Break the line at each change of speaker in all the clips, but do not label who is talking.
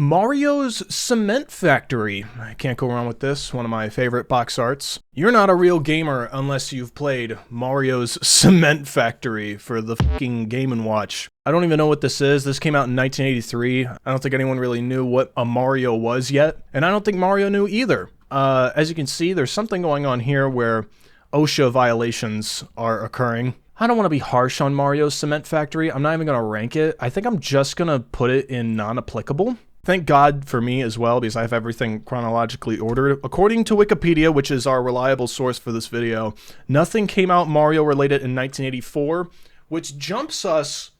Mario's Cement Factory. I can't go wrong with this, one of my favorite box arts. You're not a real gamer unless you've played Mario's Cement Factory for the fucking Game & Watch. I don't even know what this is. This came out in 1983. I don't think anyone really knew what a Mario was yet, and I don't think Mario knew either. As you can see, there's something going on here where OSHA violations are occurring. I don't want to be harsh on Mario's Cement Factory. I'm not even going to rank it. I think I'm just going to put it in non-applicable. Thank God for me as well, because I have everything chronologically ordered. According to Wikipedia, which is our reliable source for this video, nothing came out Mario related in 1984, which jumps us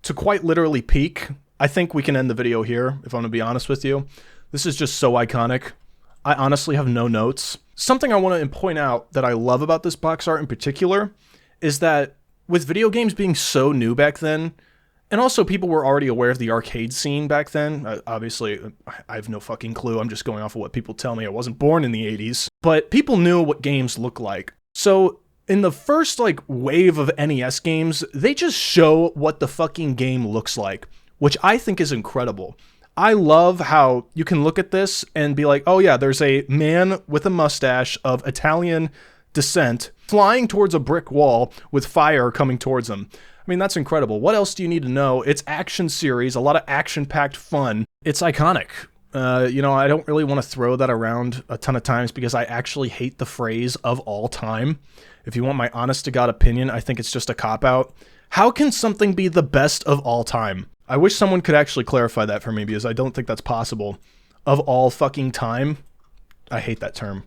to quite literally peak. I think we can end the video here, if I'm going to be honest with you. This is just so iconic. I honestly have no notes. Something I want to point out that I love about this box art in particular is that with video games being so new back then, and also people were already aware of the arcade scene back then. Obviously, I have no fucking clue. I'm just going off of what people tell me. I wasn't born in the 80s. But people knew what games look like. So in the first wave of NES games, they just show what the fucking game looks like, which I think is incredible. I love how you can look at this and be like, oh yeah, there's a man with a mustache of Italian descent flying towards a brick wall with fire coming towards him. I mean, that's incredible. What else do you need to know? It's action series, a lot of action-packed fun. It's iconic. You know, I don't really want to throw that around a ton of times because I actually hate the phrase of all time. If you want my honest-to-God opinion, I think it's just a cop-out. How can something be the best of all time? I wish someone could actually clarify that for me because I don't think that's possible. Of all fucking time? I hate that term.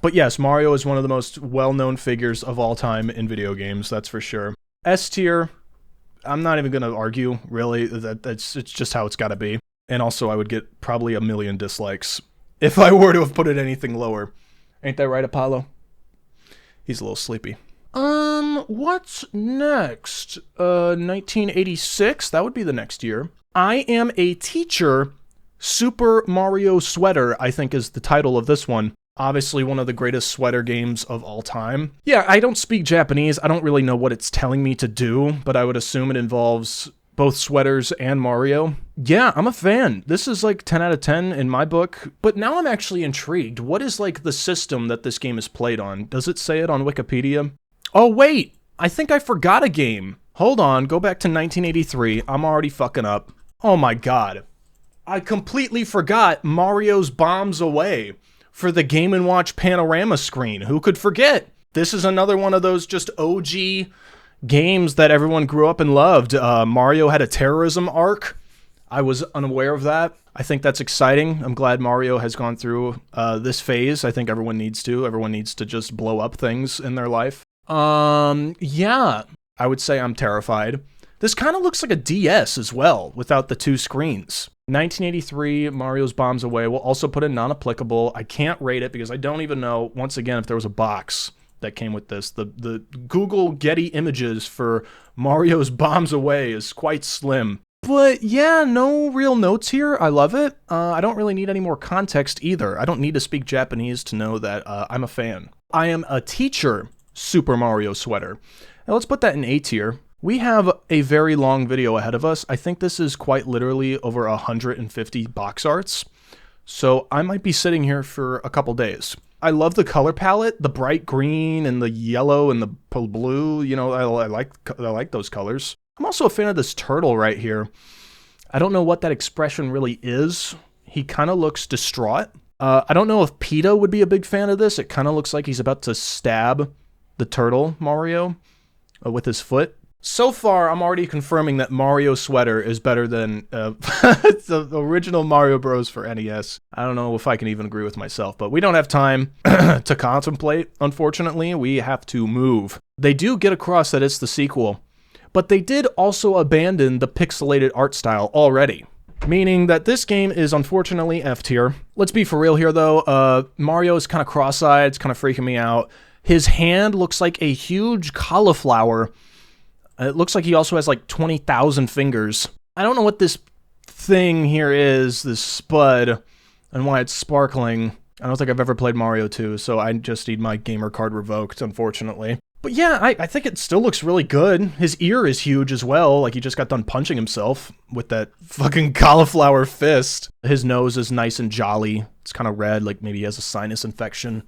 But yes, Mario is one of the most well-known figures of all time in video games, that's for sure. S tier, I'm not even going to argue, really. It's just how it's got to be. And also, I would get probably 1 million dislikes if I were to have put it anything lower. Ain't that right, Apollo? He's a little sleepy. What's next? 1986, that would be the next year. I Am a Teacher, Super Mario Sweater, I think is the title of this one. Obviously one of the greatest sweater games of all time. Yeah, I don't speak Japanese. I don't really know what it's telling me to do, but I would assume it involves both sweaters and Mario. Yeah, I'm a fan. This is 10 out of 10 in my book, but now I'm actually intrigued. What is the system that this game is played on? Does it say it on Wikipedia? Oh wait, I think I forgot a game. Hold on, go back to 1983. I'm already fucking up. Oh my god. I completely forgot Mario's Bombs Away for the Game & Watch panorama screen. Who could forget? This is another one of those just OG games that everyone grew up and loved. Mario had a terrorism arc. I was unaware of that. I think that's exciting. I'm glad Mario has gone through this phase. I think everyone needs to. Everyone needs to just blow up things in their life. Yeah. I would say I'm terrified. This kind of looks like a DS as well, without the two screens. 1983, Mario's Bombs Away. We'll also put in non-applicable. I can't rate it because I don't even know, once again, if there was a box that came with this. The Google Getty images for Mario's Bombs Away is quite slim. But yeah, no real notes here. I love it. I don't really need any more context either. I don't need to speak Japanese to know that I'm a fan. I Am a Teacher, Super Mario Sweater. Now let's put that in A tier. We have a very long video ahead of us. I think this is quite literally over 150 box arts. So I might be sitting here for a couple days. I love the color palette, the bright green and the yellow and the blue. You know, I like those colors. I'm also a fan of this turtle right here. I don't know what that expression really is. He kind of looks distraught. I don't know if PETA would be a big fan of this. It kind of looks like he's about to stab the turtle, Mario, with his foot. So far, I'm already confirming that Mario Sweater is better than the original Mario Bros. For NES. I don't know if I can even agree with myself, but we don't have time to contemplate, unfortunately. We have to move. They do get across that it's the sequel, but they did also abandon the pixelated art style already, meaning that this game is unfortunately F tier. Let's be for real here, though. Mario is kind of cross-eyed. It's kind of freaking me out. His hand looks like a huge cauliflower. It looks like he also has 20,000 fingers. I don't know what this thing here is, this spud, and why it's sparkling. I don't think I've ever played Mario 2, so I just need my gamer card revoked, unfortunately. But yeah, I think it still looks really good. His ear is huge as well, like he just got done punching himself with that fucking cauliflower fist. His nose is nice and jolly. It's kind of red, like maybe he has a sinus infection.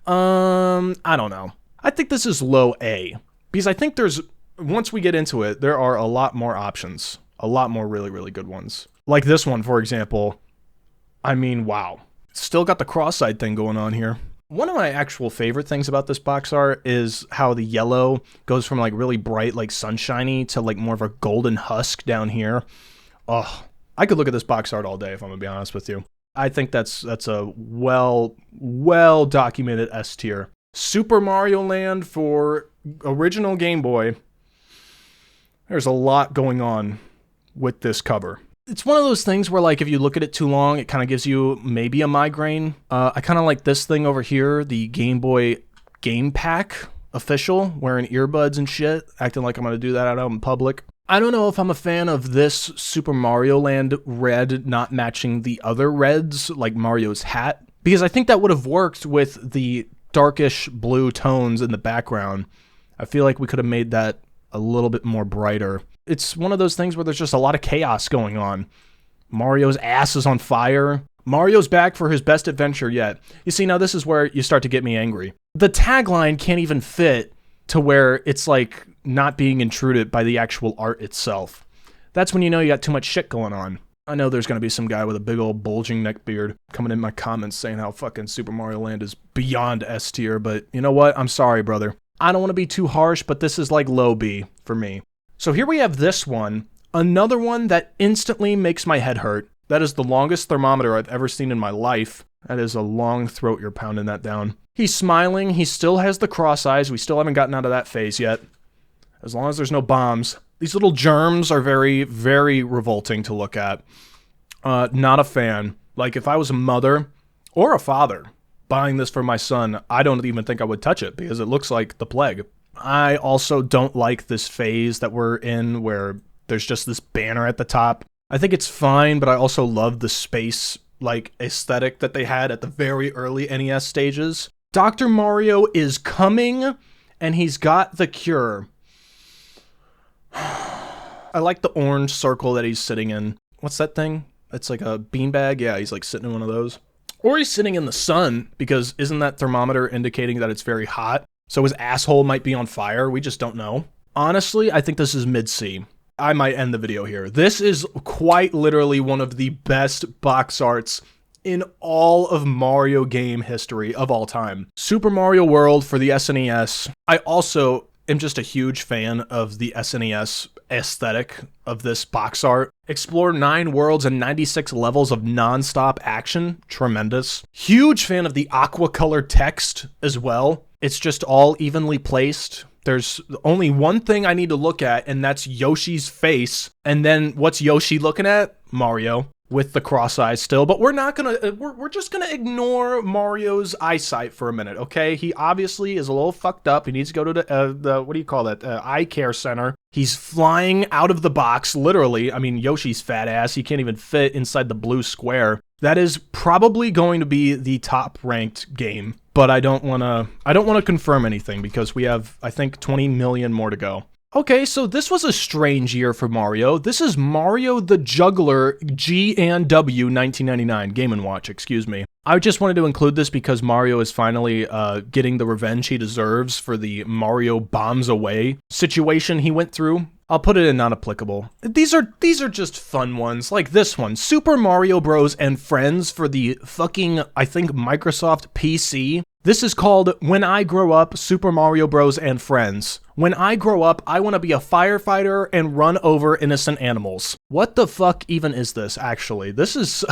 I don't know. I think this is low A, because I think once we get into it, there are a lot more options. A lot more really, really good ones. Like this one, for example. I mean, wow. Still got the cross-eyed thing going on here. One of my actual favorite things about this box art is how the yellow goes from like really bright, like sunshiny, to like more of a golden husk down here. Oh, I could look at this box art all day if I'm gonna be honest with you. I think that's a well documented S tier. Super Mario Land for original Game Boy. There's a lot going on with this cover. It's one of those things where, like, if you look at it too long, it kind of gives you maybe a migraine. I kind of like this thing over here, the Game Boy Game Pack official, wearing earbuds and shit, acting like I'm going to do that out in public. I don't know if I'm a fan of this Super Mario Land red not matching the other reds, like Mario's hat, because I think that would have worked with the darkish blue tones in the background. I feel like we could have made that a little bit more brighter. It's one of those things where there's just a lot of chaos going on. Mario's ass is on fire. Mario's back for his best adventure yet. You see, now this is where you start to get me angry. The tagline can't even fit to where it's like not being intruded by the actual art itself. That's when you know you got too much shit going on. I know there's going to be some guy with a big old bulging neck beard coming in my comments saying how fucking Super Mario Land is beyond S tier, but you know what? I'm sorry, brother. I don't want to be too harsh, but this is like low B for me. So here we have this one, another one that instantly makes my head hurt. That is the longest thermometer I've ever seen in my life. That is a long throat, you're pounding that down. He's smiling, he still has the cross eyes, we still haven't gotten out of that phase yet. As long as there's no bombs. These little germs are very, very revolting to look at. Not a fan. Like, if I was a mother or a father buying this for my son, I don't even think I would touch it because it looks like the plague. I also don't like this phase that we're in where there's just this banner at the top. I think it's fine, but I also love the space like aesthetic that they had at the very early NES stages. Dr. Mario is coming and he's got the cure. I like the orange circle that he's sitting in. What's that thing? It's like a beanbag? Yeah, he's like sitting in one of those. Or he's sitting in the sun, because isn't that thermometer indicating that it's very hot? So his asshole might be on fire, we just don't know. Honestly, I think this is mid-C. I might end the video here. This is quite literally one of the best box arts in all of Mario game history of all time. Super Mario World for the SNES. I also am just a huge fan of the SNES aesthetic of this box art. Explore 9 worlds and 96 levels of non-stop action. Tremendous. Huge fan of the aqua colored text as well. It's just all evenly placed. There's only one thing I need to look at, and that's Yoshi's face. And then what's Yoshi looking at? Mario. With the cross eyes still, but we're just gonna ignore Mario's eyesight for a minute, okay? He obviously is a little fucked up. He needs to go to the what do you call that? Eye care center. He's flying out of the box, literally. I mean, Yoshi's fat ass. He can't even fit inside the blue square. That is probably going to be the top ranked game, but I don't want to confirm anything because we have, I think, 20 million more to go. Okay, so this was a strange year for Mario. This is Mario the Juggler G&W 1999, Game & Watch, excuse me. I just wanted to include this because Mario is finally getting the revenge he deserves for the Mario bombs away situation he went through. I'll put it in non-applicable. These are just fun ones, like this one. Super Mario Bros. And Friends for the fucking, I think, Microsoft PC. This is called When I Grow Up, Super Mario Bros. And Friends. When I grow up, I want to be a firefighter and run over innocent animals. What the fuck even is this, actually? This is...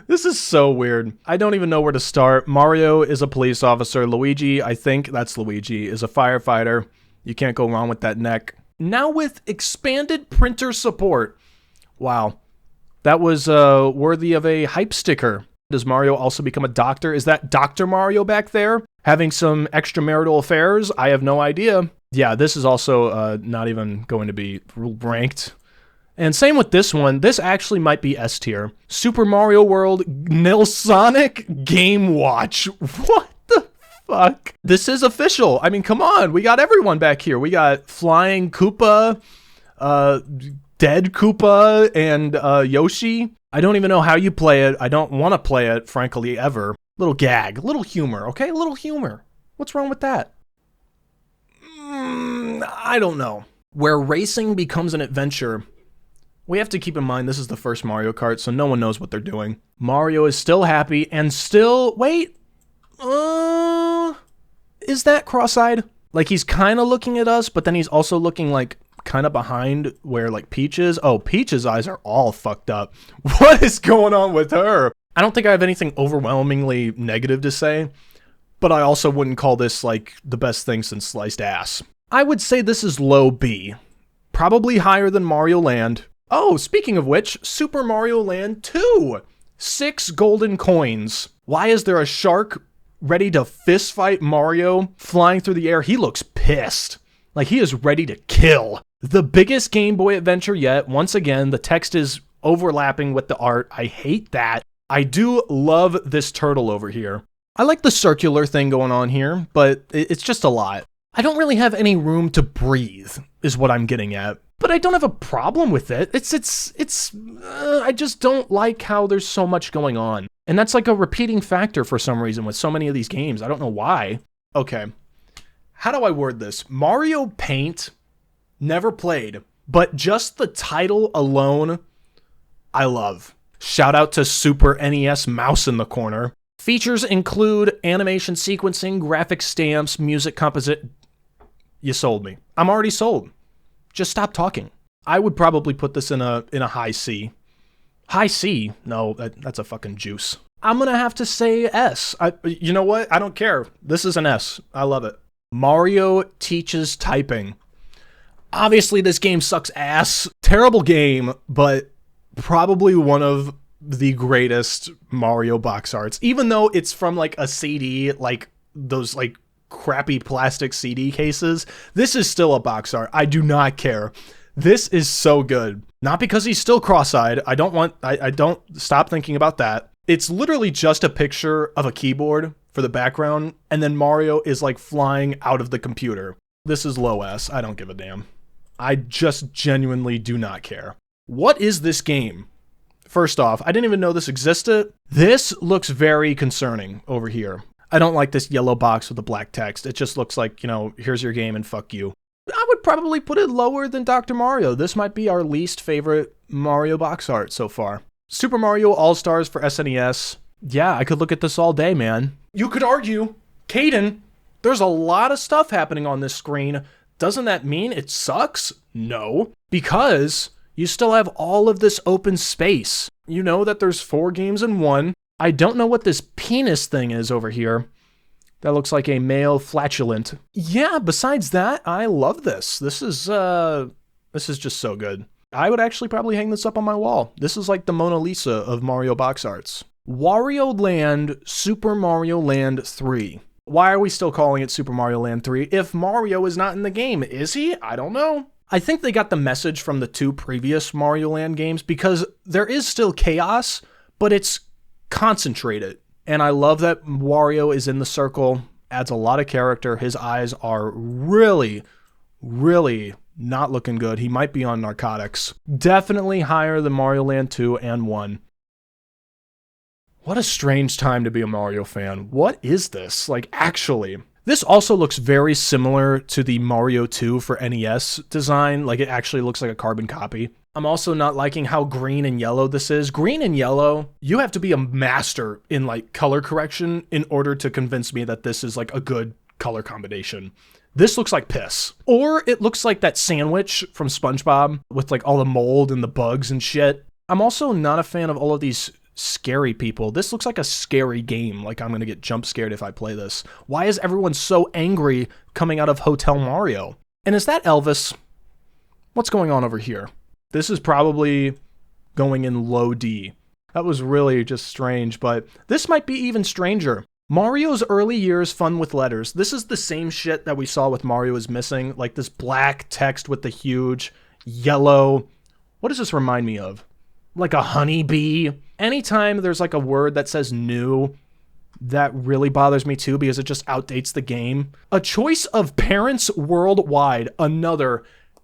This is so weird. I don't even know where to start. Mario is a police officer. Luigi, I think that's Luigi, is a firefighter. You can't go wrong with that neck. Now with expanded printer support. Wow. That was worthy of a hype sticker. Does Mario also become a doctor? Is that Dr. Mario back there? Having some extramarital affairs? I have no idea. Yeah, this is also not even going to be ranked. And same with this one. This actually might be S tier. Super Mario World Nilsonic Game Watch. What the Fuck. This is official. I mean, come on. We got everyone back here. We got Flying Koopa, Dead Koopa, and Yoshi. I don't even know how you play it. I don't want to play it, frankly, ever. Little gag. Little humor, okay? Little humor. What's wrong with that? I don't know. Where racing becomes an adventure, we have to keep in mind this is the first Mario Kart, so no one knows what they're doing. Mario is still happy and still... Wait. Is that cross-eyed? Like, he's kind of looking at us, but then he's also looking, like, kind of behind where, like, Peach is. Oh, Peach's eyes are all fucked up. What is going on with her? I don't think I have anything overwhelmingly negative to say, but I also wouldn't call this, like, the best thing since sliced ass. I would say this is low B. Probably higher than Mario Land. Oh, speaking of which, Super Mario Land 2! 6 golden coins. Why is there a shark ready to fist fight Mario flying through the air? He looks pissed. Like, he is ready to kill. The biggest Game Boy adventure yet. Once again, the text is overlapping with the art. I hate that. I do love this turtle over here. I like the circular thing going on here, but it's just a lot. I don't really have any room to breathe, is what I'm getting at. But I don't have a problem with it. I just don't like how there's so much going on. And that's like a repeating factor for some reason with so many of these games. I don't know why. Okay. How do I word this? Mario Paint, never played, but just the title alone, I love. Shout out to Super NES Mouse in the corner. Features include animation sequencing, graphic stamps, music composite. You sold me. I'm already sold. Just stop talking. I would probably put this in a high C. High C? No, that's a fucking juice. I'm gonna have to say S. You know what? I don't care. This is an S. I love it. Mario teaches typing. Obviously, this game sucks ass. Terrible game, but probably one of the greatest Mario box arts. Even though it's from like a CD, like those like crappy plastic CD cases, this is still a box art. I do not care. This is so good. Not because he's still cross-eyed. I don't stop thinking about that. It's literally just a picture of a keyboard for the background, and then Mario is like flying out of the computer. This is low S. I don't give a damn. I just genuinely do not care. What is this game? First off, I didn't even know this existed. This looks very concerning over here. I don't like this yellow box with the black text. It just looks like, you know, here's your game and fuck you. I would probably put it lower than Dr. Mario. This might be our least favorite Mario box art so far. Super Mario All-Stars for SNES. Yeah, I could look at this all day, man. You could argue, Caden, there's a lot of stuff happening on this screen. Doesn't that mean it sucks? No, because you still have all of this open space. You know that there's 4 games in one. I don't know what this penis thing is over here. That looks like a male flatulent. Yeah, besides that, I love this. This is just so good. I would actually probably hang this up on my wall. This is like the Mona Lisa of Mario box arts. Wario Land, Super Mario Land 3. Why are we still calling it Super Mario Land 3 if Mario is not in the game? Is he? I don't know. I think they got the message from the 2 previous Mario Land games because there is still chaos, but it's concentrated. And I love that Wario is in the circle, adds a lot of character. His eyes are really, really not looking good. He might be on narcotics. Definitely higher than Mario Land 2 and 1. What a strange time to be a Mario fan. What is this? Like, actually. This also looks very similar to the Mario 2 for NES design. Like, it actually looks like a carbon copy. I'm also not liking how green and yellow this is. Green and yellow, you have to be a master in, like, color correction in order to convince me that this is, like, a good color combination. This looks like piss. Or it looks like that sandwich from SpongeBob with, like, all the mold and the bugs and shit. I'm also not a fan of all of these scary people. This looks like a scary game. Like, I'm gonna get jump scared if I play this. Why is everyone so angry coming out of Hotel Mario? And is that Elvis? What's going on over here? This is probably going in low D. That was really just strange, but this might be even stranger. Mario's early years fun with letters. This is the same shit that we saw with Mario is Missing, like this black text with the huge yellow. What does this remind me of? Like a honeybee? Anytime there's like a word that says new, That really bothers me too because it just outdates the game. A choice of parents worldwide, another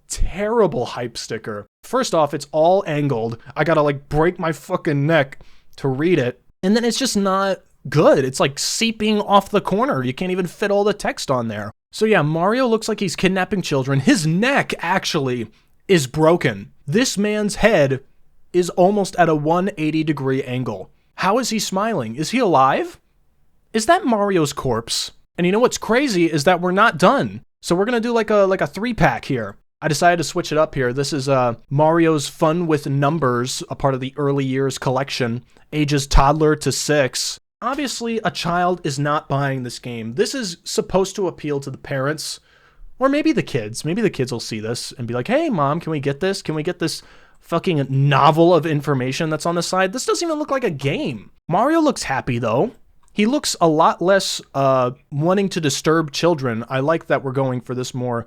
terrible hype sticker. First off, it's all angled. I gotta like break my fucking neck to read it. And then it's just not good. It's like seeping off the corner. You can't even fit all the text on there. So yeah, Mario looks like he's kidnapping children. His neck actually is broken. This man's head is almost at a 180-degree angle. How is he smiling? Is he alive? Is that Mario's corpse? And you know what's crazy is that we're not done. So we're gonna do like a 3-pack here. I decided to switch it up here. This is Mario's Fun with Numbers, a part of the Early Years collection, ages toddler to 6. Obviously, a child is not buying this game. This is supposed to appeal to the parents, or maybe the kids. Maybe the kids will see this and be like, hey, Mom, can we get this? Can we get this fucking novel of information that's on the side? This doesn't even look like a game. Mario looks happy, though. He looks a lot less wanting to disturb children. I like that we're going for this more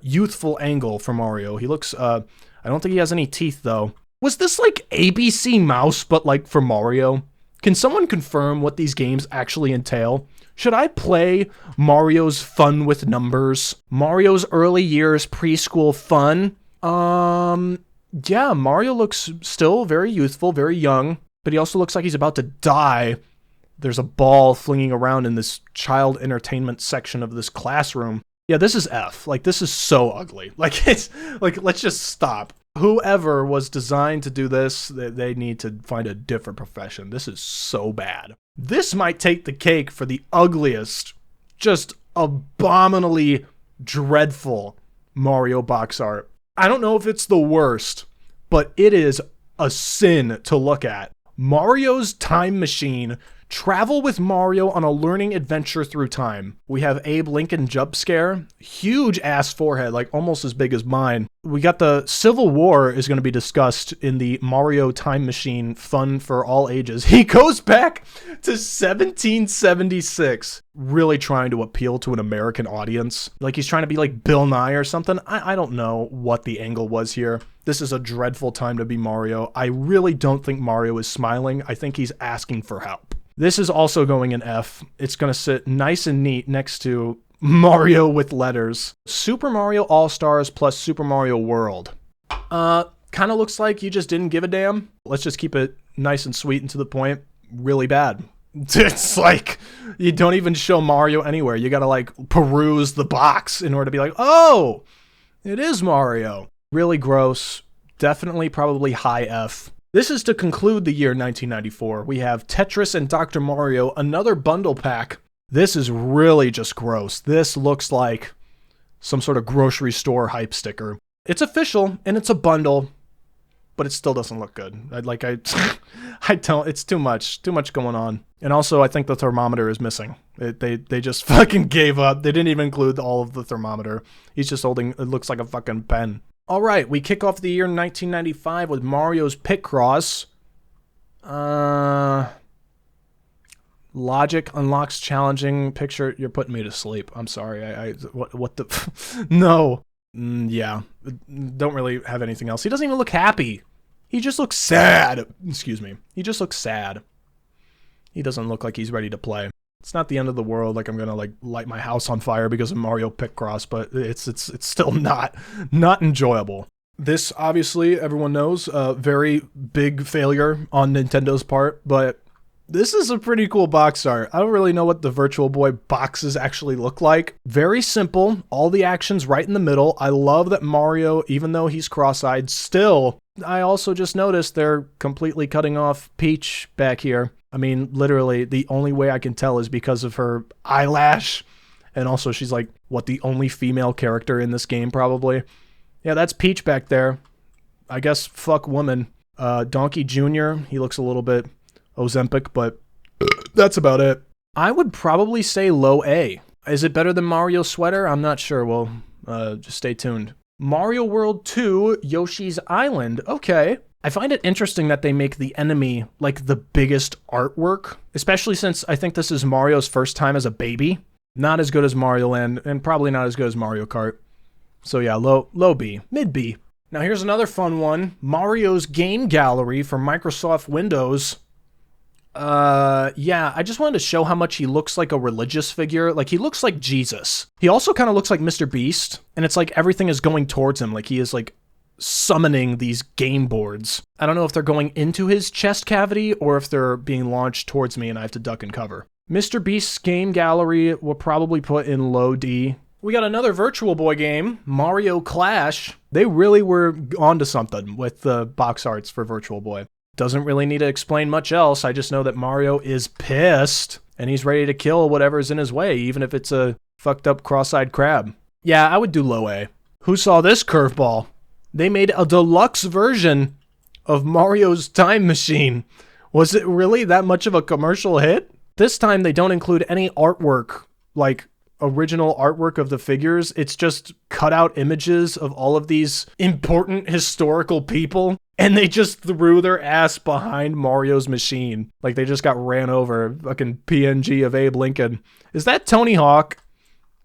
youthful angle for Mario. He looks, I don't think he has any teeth, though. Was this like ABC Mouse, but like for Mario? Can someone confirm what these games actually entail? Should I play Mario's Fun with Numbers? Mario's Early Years Preschool Fun? Yeah, Mario looks still very youthful, very young, but he also looks like he's about to die. There's a ball flinging around in this child entertainment section of this classroom. Yeah, this is F. Like, this is so ugly. Like, it's, like, let's just stop. Whoever was designed to do this, they need to find a different profession. This is so bad. This might take the cake for the ugliest, just abominably dreadful Mario box art. I don't know if it's the worst, but it is a sin to look at. Mario's Time Machine. Travel with Mario on a learning adventure through time. We have Abe Lincoln jump scare. Huge ass forehead, like almost as big as mine. We got the Civil War is going to be discussed in the Mario Time Machine Fun for All Ages. He goes back to 1776. Really trying to appeal to an American audience. Like he's trying to be like Bill Nye or something. I don't know what the angle was here. This is a dreadful time to be Mario. I really don't think Mario is smiling. I think he's asking for help. This is also going in F. It's going to sit nice and neat next to Mario with letters. Super Mario All-Stars plus Super Mario World. Kind of looks like you just didn't give a damn. Let's just keep it nice and sweet and to the point. Really bad. It's like, you don't even show Mario anywhere. You gotta like peruse the box in order to be like, oh, it is Mario. Really gross. Definitely probably high F. This is to conclude the year 1994. We have Tetris and Dr. Mario, another bundle pack. This is really just gross. This looks like some sort of grocery store hype sticker. It's official, and it's a bundle, but it still doesn't look good. I don't, it's too much going on. And also, I think the thermometer is missing. They just fucking gave up. They didn't even include all of the thermometer. He's just holding, it looks like a fucking pen. All right, we kick off the year 1995 with Mario's Picross. Logic unlocks challenging picture. You're putting me to sleep. I'm sorry. What the? No. Yeah. Don't really have anything else. He doesn't even look happy. He just looks sad. Excuse me. He just looks sad. He doesn't look like he's ready to play. It's not the end of the world, like I'm gonna like light my house on fire because of Mario Picross, but it's still not enjoyable. This, obviously, everyone knows, a very big failure on Nintendo's part, but this is a pretty cool box art. I don't really know what the Virtual Boy boxes actually look like. Very simple, all the action's right in the middle. I love that Mario, even though he's cross-eyed, still, I also just noticed they're completely cutting off Peach back here. I mean, literally, the only way I can tell is because of her eyelash. And also, she's like, what, the only female character in this game, probably? Yeah, that's Peach back there. I guess, fuck woman. Donkey Jr., he looks a little bit Ozempic, but that's about it. I would probably say low A. Is it better than Mario's sweater? I'm not sure. Well, just stay tuned. Mario World 2, Yoshi's Island. Okay. I find it interesting that they make the enemy like the biggest artwork, especially since I think this is Mario's first time as a baby. Not as good as Mario Land, and probably not as good as Mario Kart. So yeah, low B, mid B. Now here's another fun one. Mario's Game Gallery for Microsoft Windows. Yeah, I just wanted to show how much he looks like a religious figure. Like, he looks like Jesus. He also kind of looks like Mr. Beast, and it's like everything is going towards him. Like, he is, like, summoning these game boards. I don't know if they're going into his chest cavity or if they're being launched towards me and I have to duck and cover. Mr. Beast's game gallery will probably put in low D. We got another Virtual Boy game, Mario Clash. They really were onto something with the box arts for Virtual Boy. Doesn't really need to explain much else. I just know that Mario is pissed and he's ready to kill whatever's in his way, even if it's a fucked up cross-eyed crab. Yeah, I would do low A. Who saw this curveball? They made a deluxe version of Mario's Time Machine. Was it really that much of a commercial hit? This time they don't include any artwork, like original artwork of the figures. It's just cutout images of all of these important historical people, and they just threw their ass behind Mario's machine. Like they just got ran over. Fucking PNG of Abe Lincoln. Is that Tony Hawk?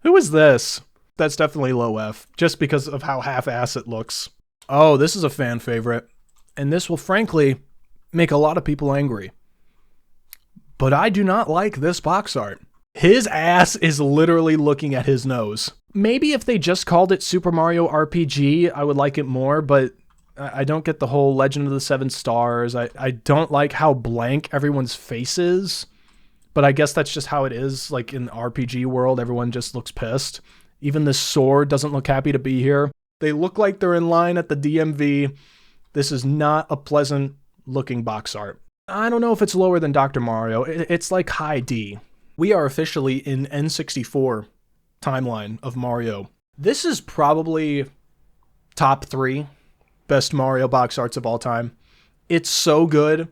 Who is this? That's definitely low F, just because of how half-ass it looks. Oh, this is a fan favorite, and this will frankly make a lot of people angry. But I do not like this box art. His ass is literally looking at his nose. Maybe if they just called it Super Mario RPG, I would like it more, but I don't get the whole Legend of the Seven Stars. I don't like how blank everyone's face is, but I guess that's just how it is. Like in the RPG world, everyone just looks pissed. Even the sword doesn't look happy to be here. They look like they're in line at the DMV. This is not a pleasant looking box art. I don't know if it's lower than Dr. Mario. It's like high D. We are officially in N64 timeline of Mario. This is probably top 3 best Mario box arts of all time. It's so good.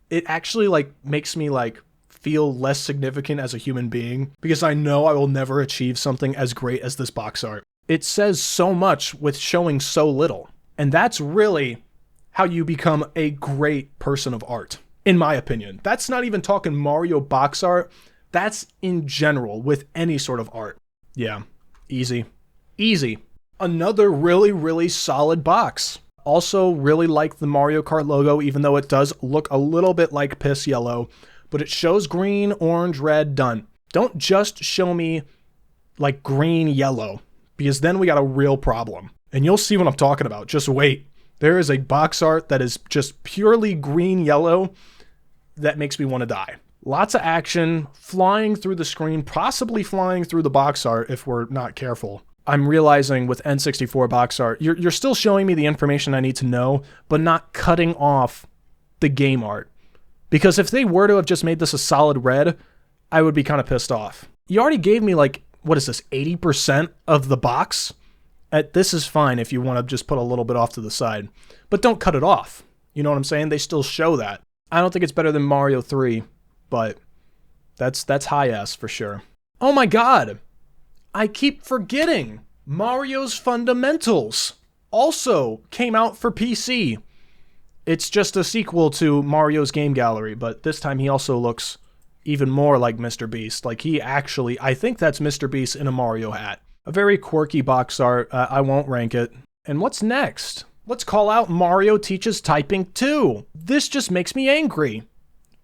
It actually like makes me like feel less significant as a human being because I know I will never achieve something as great as this box art. It says so much with showing so little. And that's really how you become a great person of art, in my opinion. That's not even talking Mario box art. That's in general with any sort of art. Yeah, easy. Easy. Another really, really solid box. Also really like the Mario Kart logo, even though it does look a little bit like piss yellow, but it shows green, orange, red, done. Don't just show me like green, yellow, because then we got a real problem. And you'll see what I'm talking about. Just wait. There is a box art that is just purely green, yellow that makes me want to die. Lots of action, flying through the screen, possibly flying through the box art if we're not careful. I'm realizing with N64 box art, you're still showing me the information I need to know, but not cutting off the game art. Because if they were to have just made this a solid red, I would be kind of pissed off. You already gave me like, what is this, 80% of the box? This is fine if you want to just put a little bit off to the side. But don't cut it off. You know what I'm saying? They still show that. I don't think it's better than Mario 3, but that's high S for sure. Oh my god! I keep forgetting! Mario's Fundamentals also came out for PC. It's just a sequel to Mario's Game Gallery, but this time he also looks even more like Mr. Beast. Like he actually, I think that's Mr. Beast in a Mario hat. A very quirky box art. I won't rank it. And what's next? Let's call out Mario Teaches Typing 2. This just makes me angry.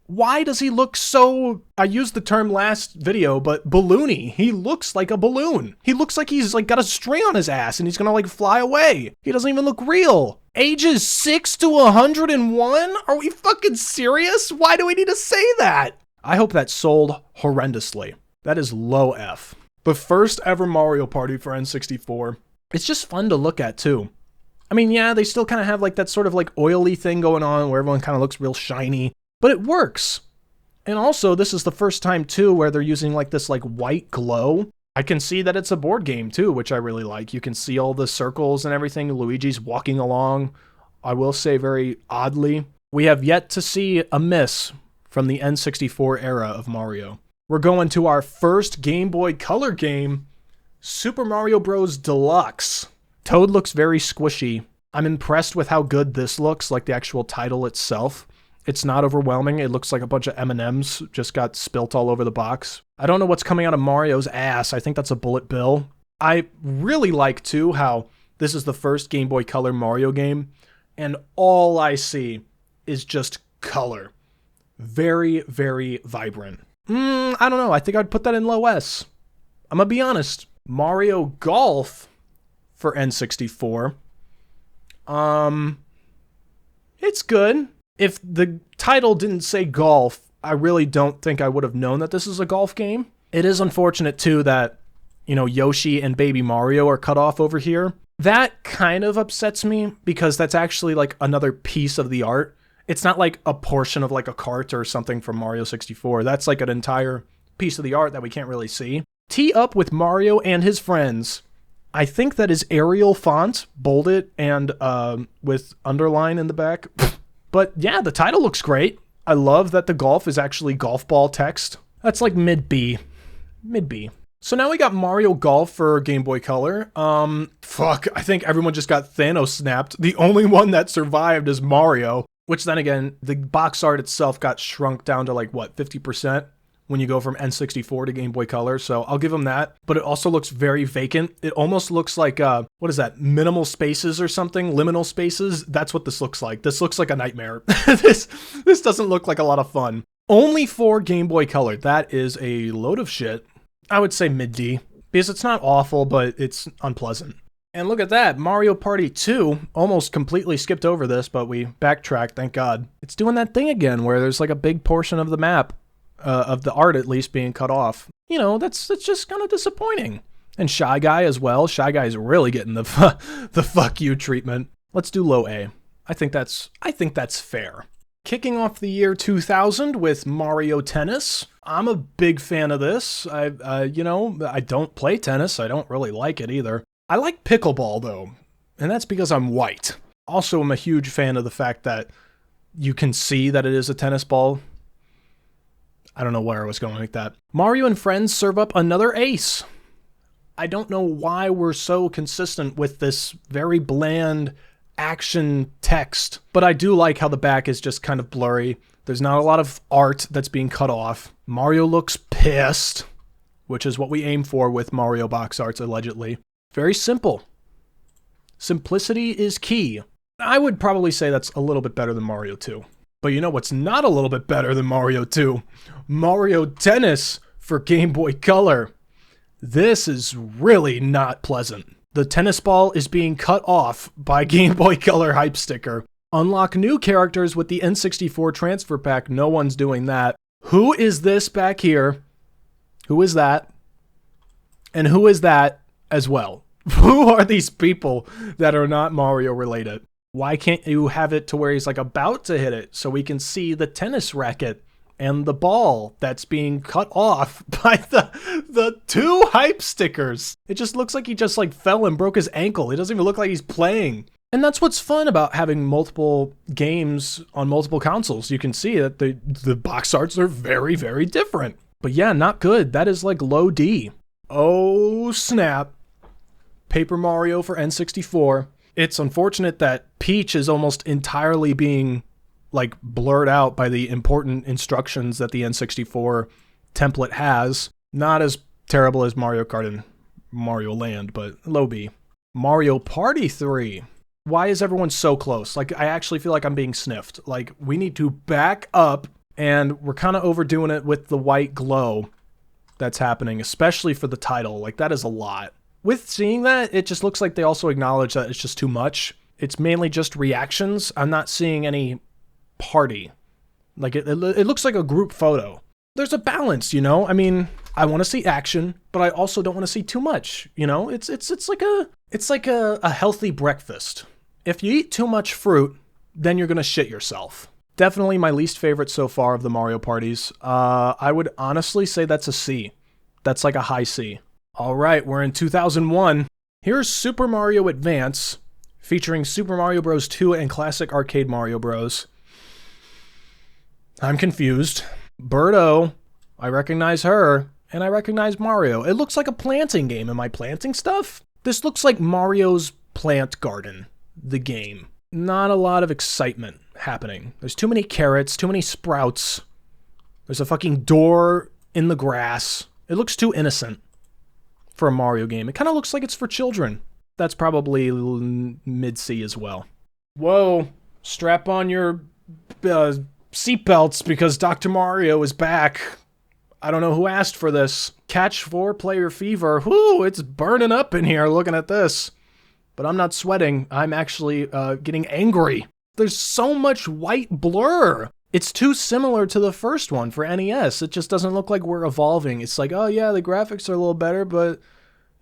Why does he look so, I used the term last video, but balloony? He looks like a balloon. He looks like he's like got a string on his ass and he's gonna like fly away. He doesn't even look real. Ages 6 to 101? Are we fucking serious? Why do we need to say that? I hope that sold horrendously. That is low F. The first ever Mario Party for N64. It's just fun to look at too. I mean, yeah, they still kind of have like that sort of like oily thing going on where everyone kind of looks real shiny. But it works. And also, this is the first time, too, where they're using, like, this, like, white glow. I can see that it's a board game, too, which I really like. You can see all the circles and everything. Luigi's walking along, I will say very oddly. We have yet to see a miss from the N64 era of Mario. We're going to our first Game Boy Color game, Super Mario Bros. Deluxe. Toad looks very squishy. I'm impressed with how good this looks, like the actual title itself. It's not overwhelming. It looks like a bunch of M&Ms just got spilt all over the box. I don't know what's coming out of Mario's ass. I think that's a bullet bill. I really like, too, how this is the first Game Boy Color Mario game, and all I see is just color. Very, very vibrant. I don't know. I think I'd put that in low S. I'm gonna be honest. Mario Golf for N64. It's good. If the title didn't say golf, I really don't think I would have known that this is a golf game. It is unfortunate, too, that, you know, Yoshi and Baby Mario are cut off over here. That kind of upsets me because that's actually, like, another piece of the art. It's not, like, a portion of, like, a cart or something from Mario 64. That's, like, an entire piece of the art that we can't really see. Tee up with Mario and his friends. I think that is Arial font, bolded, and with underline in the back. But yeah, the title looks great. I love that the golf is actually golf ball text. That's like mid-B. Mid-B. So now we got Mario Golf for Game Boy Color. I think everyone just got Thanos snapped. The only one that survived is Mario. Which then again, the box art itself got shrunk down to like, what, 50%? When you go from N64 to Game Boy Color, so I'll give them that. But it also looks very vacant. It almost looks like, what is that, minimal spaces or something? Liminal spaces? That's what this looks like. This looks like a nightmare. This doesn't look like a lot of fun. Only for Game Boy Color. That is a load of shit. I would say mid-D, because it's not awful, but it's unpleasant. And look at that, Mario Party 2 almost completely skipped over this, but we backtracked, thank God. It's doing that thing again where there's like a big portion of the map of the art at least being cut off. You know, that's just kind of disappointing. And Shy Guy as well. Shy Guy is really getting the fuck you treatment. Let's do low A. I think that's fair. Kicking off the year 2000 with Mario Tennis. I'm a big fan of this. I don't play tennis. I don't really like it either. I like pickleball though, and that's because I'm white. Also, I'm a huge fan of the fact that you can see that it is a tennis ball. I don't know where I was going with that. Mario and friends serve up another ace. I don't know why we're so consistent with this very bland action text, but I do like how the back is just kind of blurry. There's not a lot of art that's being cut off. Mario looks pissed, which is what we aim for with Mario box arts, allegedly. Very simple. Simplicity is key. I would probably say that's a little bit better than Mario 2. But you know what's not a little bit better than Mario 2? Mario Tennis for Game Boy Color. This is really not pleasant. The tennis ball is being cut off by Game Boy Color hype sticker. Unlock new characters with the N64 transfer pack. No one's doing that. Who is this back here? Who is that? And who is that as well? Who are these people that are not Mario related? Why can't you have it to where he's like about to hit it so we can see the tennis racket and the ball that's being cut off by the two hype stickers? It just looks like he just like fell and broke his ankle. It doesn't even look like he's playing. And that's what's fun about having multiple games on multiple consoles. You can see that the box arts are very, very different. But yeah, not good. That is like low D. Oh snap. Paper Mario for N64. It's unfortunate that Peach is almost entirely being like blurred out by the important instructions that the N64 template has. Not as terrible as Mario Kart and Mario Land, but low B. Mario Party 3. Why is everyone so close? Like, I actually feel like I'm being sniffed. Like, we need to back up, and we're kind of overdoing it with the white glow that's happening, especially for the title. Like, that is a lot. With seeing that, it just looks like they also acknowledge that it's just too much. It's mainly just reactions. I'm not seeing any party. Like, it looks like a group photo. There's a balance, you know? I mean, I want to see action, but I also don't want to see too much, you know? It's like a healthy breakfast. If you eat too much fruit, then you're going to shit yourself. Definitely my least favorite so far of the Mario parties. I would honestly say that's a C. That's like a high C. All right, we're in 2001. Here's Super Mario Advance, featuring Super Mario Bros. 2 and classic arcade Mario Bros. I'm confused. Birdo, I recognize her, and I recognize Mario. It looks like a planting game. Am I planting stuff? This looks like Mario's Plant Garden, the game. Not a lot of excitement happening. There's too many carrots, too many sprouts. There's a fucking door in the grass. It looks too innocent for a Mario game. It kind of looks like it's for children. That's probably mid-C as well. Whoa, strap on your seatbelts because Dr. Mario is back. I don't know who asked for this. Catch 4-player fever. Whoo, it's burning up in here looking at this. But I'm not sweating. I'm actually getting angry. There's so much white blur. It's too similar to the first one for NES. It just doesn't look like we're evolving. It's like, oh yeah, the graphics are a little better, but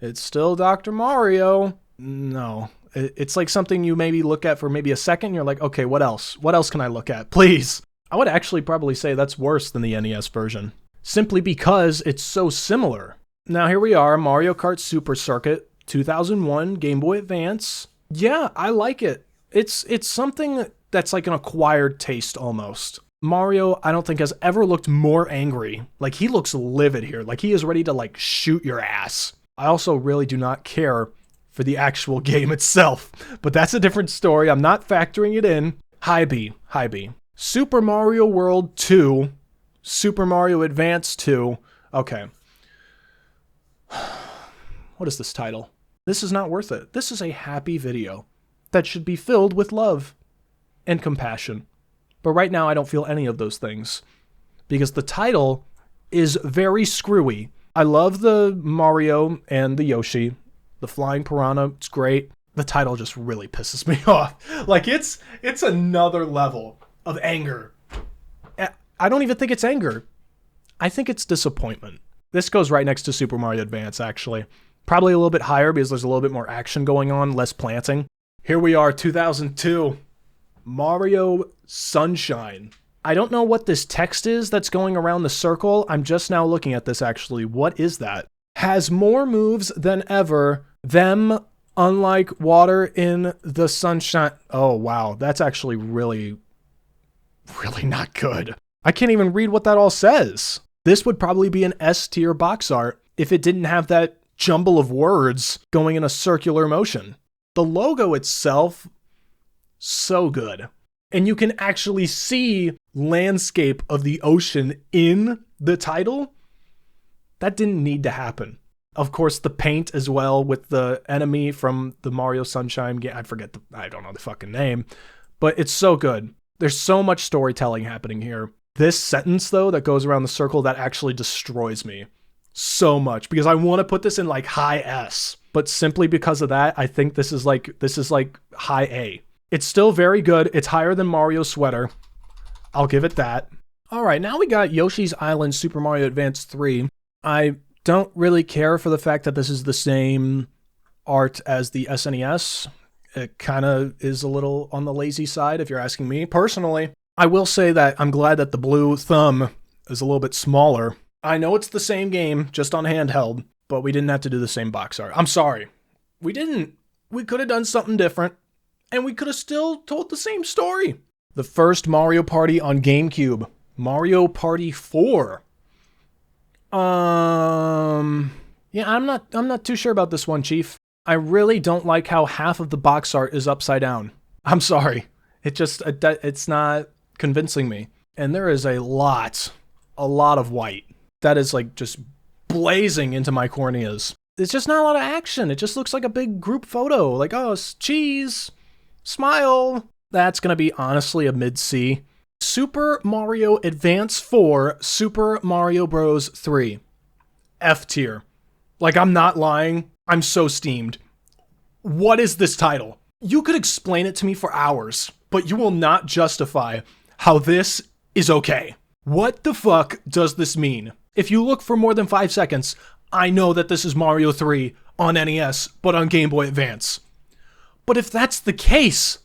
it's still Dr. Mario. No. It's like something you maybe look at for maybe a second, and you're like, okay, what else? What else can I look at? Please. I would actually probably say that's worse than the NES version, simply because it's so similar. Now here we are, Mario Kart Super Circuit, 2001, Game Boy Advance. Yeah, I like it. It's something that's like an acquired taste almost. Mario, I don't think has ever looked more angry. Like, he looks livid here. Like, he is ready to, like, shoot your ass. I also really do not care for the actual game itself, but that's a different story. I'm not factoring it in. High B. Super Mario World 2, Super Mario Advance 2. Okay. What is this title? This is not worth it. This is a happy video that should be filled with love and compassion. But right now I don't feel any of those things because the title is very screwy. I love the Mario and the Yoshi. The flying piranha, it's great. The title just really pisses me off. Like, it's another level of anger. I don't even think it's anger. I think it's disappointment. This goes right next to Super Mario Advance, actually. Probably a little bit higher because there's a little bit more action going on, less planting. Here we are, 2002. Mario Sunshine. I don't know what this text is that's going around the circle. I'm just now looking at this, actually. What is that? Has more moves than ever. Them, unlike water in the sunshine. Oh, wow. That's actually really not good. I can't even read what that all says. This would probably be an S tier box art if it didn't have that jumble of words going in a circular motion. The logo itself, so good. And you can actually see landscape of the ocean in the title. That didn't need to happen. Of course, the paint as well with the enemy from the Mario Sunshine game. I don't know the fucking name, but it's so good. There's so much storytelling happening here. This sentence, though, that goes around the circle, that actually destroys me so much because I want to put this in like high S, but simply because of that, I think this is like high A. It's still very good. It's higher than Mario Sweater. I'll give it that. All right, now we got Yoshi's Island Super Mario Advance 3. I don't really care for the fact that this is the same art as the SNES. It kind of is a little on the lazy side if you're asking me personally. I will say that I'm glad that the blue thumb is a little bit smaller. I know it's the same game, just on handheld, but we didn't have to do the same box art. I'm sorry. We didn't. We could have done something different, and we could have still told the same story. The first Mario Party on GameCube. Mario Party 4. Yeah, I'm not too sure about this one, Chief. I really don't like how half of the box art is upside down. I'm sorry. It's not convincing me. And there is a lot of white. That is like just blazing into my corneas. It's just not a lot of action. It just looks like a big group photo. Like, oh, cheese, smile. That's gonna be honestly a mid-C. Super Mario Advance 4, Super Mario Bros. 3. F tier. Like, I'm not lying. I'm so steamed. What is this title? You could explain it to me for hours, but you will not justify how this is okay. What the fuck does this mean? If you look for more than 5 seconds, I know that this is Mario 3 on NES, but on Game Boy Advance. But if that's the case,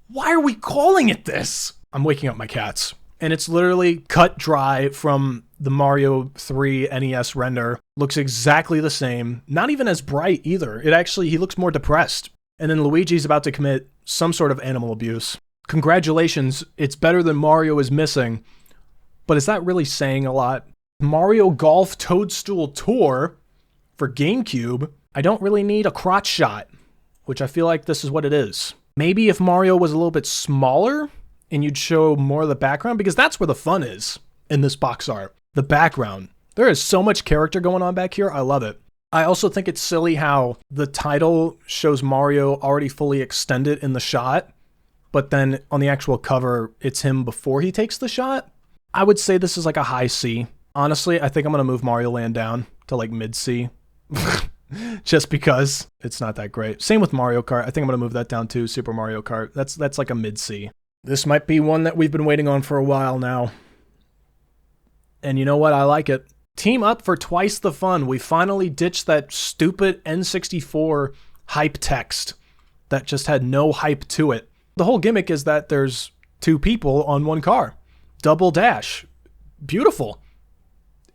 why are we calling it this? I'm waking up my cats. And it's literally cut dry from the Mario 3 NES render. Looks exactly the same. Not even as bright either. He looks more depressed. And then Luigi's about to commit some sort of animal abuse. Congratulations, it's better than Mario is missing. But is that really saying a lot? Mario Golf Toadstool Tour for GameCube. I don't really need a crotch shot, which I feel like this is what it is. Maybe if Mario was a little bit smaller and you'd show more of the background, because that's where the fun is in this box art. The background. There is so much character going on back here. I love it. I also think it's silly how the title shows Mario already fully extended in the shot, but then on the actual cover, it's him before he takes the shot. I would say this is like a high C. Honestly, I think I'm going to move Mario Land down to like mid C. Just because it's not that great. Same with Mario Kart. I think I'm going to move that down too, Super Mario Kart. That's like a mid C. This might be one that we've been waiting on for a while now. And you know what? I like it. Team up for twice the fun. We finally ditched that stupid N64 hype text that just had no hype to it. The whole gimmick is that there's two people on one car. Double dash. Beautiful.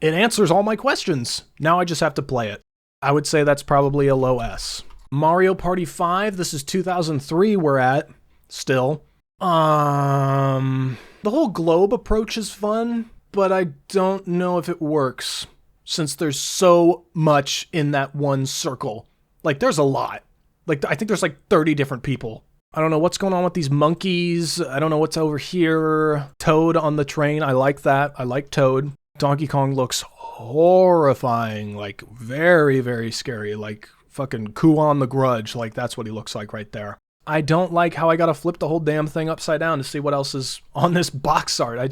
It answers all my questions. Now I just have to play it. I would say that's probably a low S. Mario Party 5, this is 2003 we're at, still. The whole globe approach is fun, but I don't know if it works, since there's so much in that one circle. Like, there's a lot. Like, I think there's like 30 different people. I don't know what's going on with these monkeys. I don't know what's over here. Toad on the train, I like that. I like Toad. Donkey Kong looks horrifying, like very, very scary, like fucking Kuon the Grudge, like that's what he looks like right there. I don't like how I gotta flip the whole damn thing upside down to see what else is on this box art. I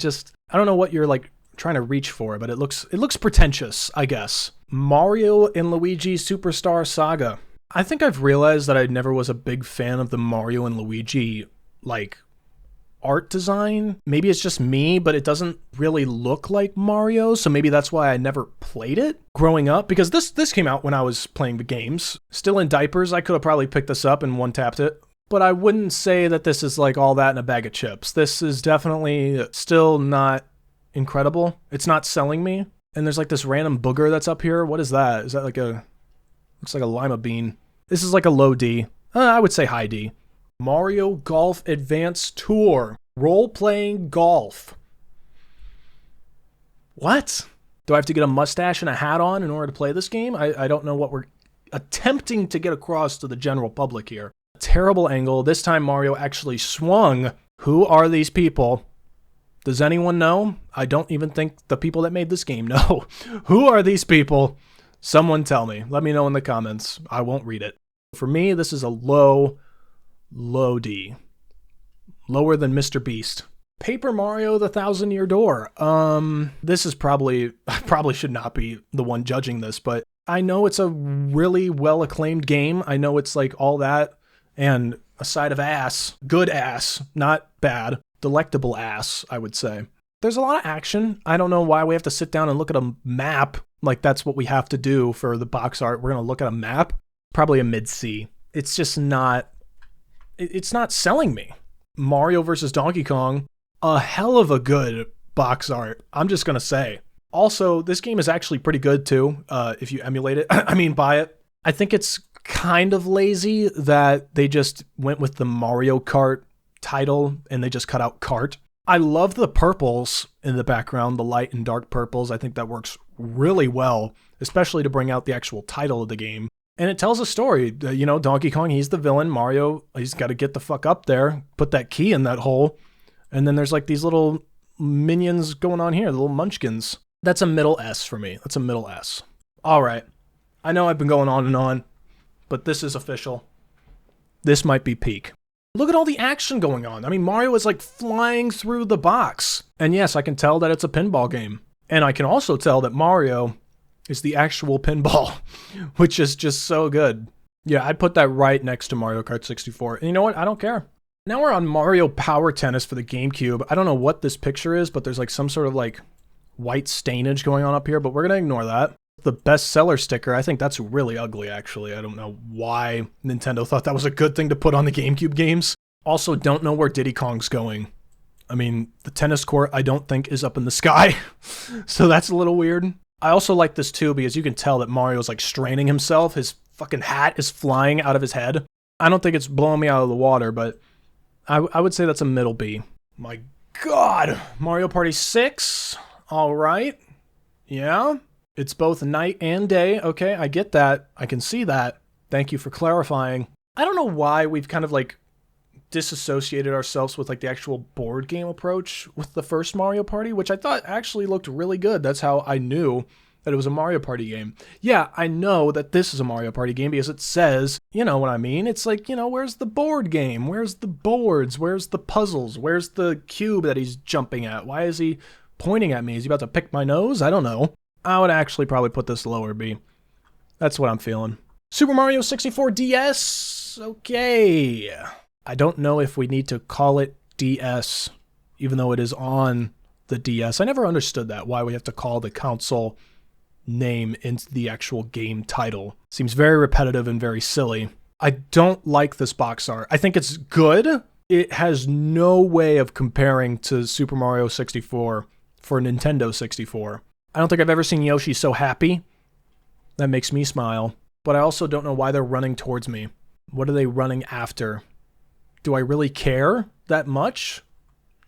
don't know what you're like trying to reach for, but it looks pretentious, I guess. Mario and Luigi Superstar Saga. I think I've realized that I never was a big fan of the Mario and Luigi, like, art design. Maybe it's just me, but it doesn't really look like Mario, so maybe that's why I never played it growing up, because this came out when I was playing the games. Still in diapers, I could have probably picked this up and one-tapped it, but I wouldn't say that this is like all that in a bag of chips. This is definitely still not incredible. It's not selling me. And there's like this random booger that's up here. What is that? Is that like looks like a lima bean. This is like a low D. I would say high D. Mario Golf Advance Tour. Role-playing golf. What? Do I have to get a mustache and a hat on in order to play this game? I don't know what we're attempting to get across to the general public here. A terrible angle. This time Mario actually swung. Who are these people? Does anyone know? I don't even think the people that made this game know. Who are these people? Someone tell me. Let me know in the comments. I won't read it. For me, this is a low D. Lower than Mr. Beast. Paper Mario the Thousand Year Door. This is I probably should not be the one judging this, but I know it's a really well-acclaimed game. I know it's like all that and a side of ass. Good ass, not bad. Delectable ass, I would say. There's a lot of action. I don't know why we have to sit down and look at a map. Like that's what we have to do for the box art. We're going to look at a map. Probably a mid-C. It's just not... It's not selling me. Mario versus Donkey Kong, a hell of a good box art, I'm just gonna say. Also, this game is actually pretty good too, if you emulate it. Buy it. I think it's kind of lazy that they just went with the Mario Kart title and they just cut out kart. I love the purples in the background, the light and dark purples. I think that works really well, especially to bring out the actual title of the game. And it tells a story. Donkey Kong, he's the villain. Mario, he's got to get the fuck up there, put that key in that hole. And then there's like these little minions going on here, the little munchkins. That's a middle S for me. That's a middle S. All right. I know I've been going on and on, but this is official. This might be peak. Look at all the action going on. Mario is like flying through the box. And yes, I can tell that it's a pinball game. And I can also tell that Mario is the actual pinball, which is just so good. Yeah, I'd put that right next to Mario Kart 64. And you know what? I don't care. Now we're on Mario Power Tennis for the GameCube. I don't know what this picture is, but there's like some sort of like white stainage going on up here, but we're going to ignore that. The bestseller sticker, I think that's really ugly, actually. I don't know why Nintendo thought that was a good thing to put on the GameCube games. Also, don't know where Diddy Kong's going. The tennis court, I don't think, is up in the sky. So that's a little weird. I also like this too because you can tell that Mario's like straining himself. His fucking hat is flying out of his head. I don't think it's blowing me out of the water, but I would say that's a middle B. My God. Mario Party 6. All right. Yeah. It's both night and day. Okay, I get that. I can see that. Thank you for clarifying. I don't know why we've kind of like disassociated ourselves with like the actual board game approach with the first Mario Party, which I thought actually looked really good. That's how I knew that it was a Mario Party game. Yeah, I know that this is a Mario Party game because it says, you know what I mean? It's like, where's the board game? Where's the boards? Where's the puzzles? Where's the cube that he's jumping at? Why is he pointing at me? Is he about to pick my nose? I don't know. I would actually probably put this lower B. That's what I'm feeling. Super Mario 64 DS? Okay. I don't know if we need to call it DS, even though it is on the DS. I never understood that, why we have to call the console name into the actual game title. Seems very repetitive and very silly. I don't like this box art. I think it's good. It has no way of comparing to Super Mario 64 for Nintendo 64. I don't think I've ever seen Yoshi so happy. That makes me smile. But I also don't know why they're running towards me. What are they running after? Do I really care that much?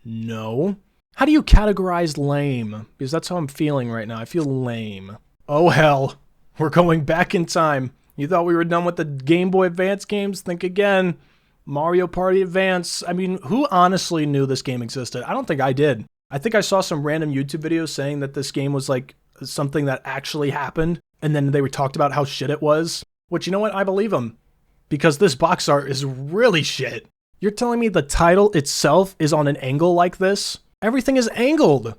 No. How do you categorize lame? Because that's how I'm feeling right now. I feel lame. Oh hell. We're going back in time. You thought we were done with the Game Boy Advance games? Think again. Mario Party Advance. I mean, who honestly knew this game existed? I don't think I did. I think I saw some random YouTube videos saying that this game was like something that actually happened. And then they were talked about how shit it was. Which, you know what? I believe them. Because this box art is really shit. You're telling me the title itself is on an angle like this? Everything is angled.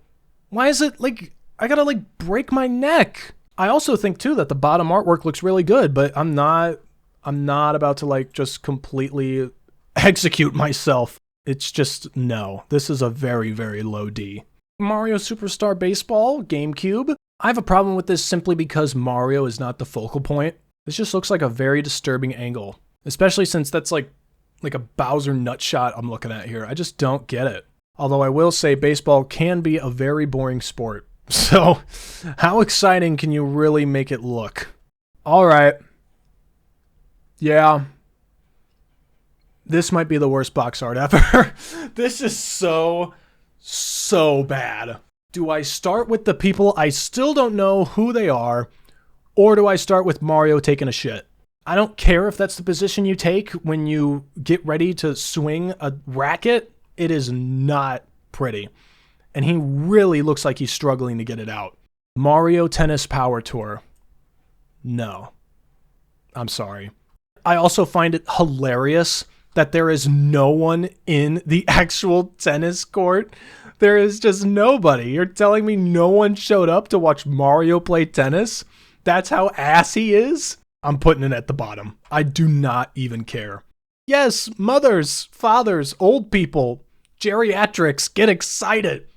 Why is it like, I gotta like break my neck? I also think too that the bottom artwork looks really good, but I'm not about to like just completely execute myself. It's just, no. This is a very, very low D. Mario Superstar Baseball, GameCube. I have a problem with this simply because Mario is not the focal point. This just looks like a very disturbing angle. Especially since that's like a Bowser nutshot I'm looking at here. I just don't get it. Although I will say baseball can be a very boring sport. So, how exciting can you really make it look? Alright. Yeah. This might be the worst box art ever. This is so bad. Do I start with the people I still don't know who they are, or do I start with Mario taking a shit? I don't care if that's the position you take when you get ready to swing a racket. It is not pretty. And he really looks like he's struggling to get it out. Mario Tennis Power Tour. No. I'm sorry. I also find it hilarious that there is no one in the actual tennis court. There is just nobody. You're telling me no one showed up to watch Mario play tennis? That's how ass he is? I'm putting it at the bottom. I do not even care. Yes, mothers, fathers, old people, geriatrics, get excited.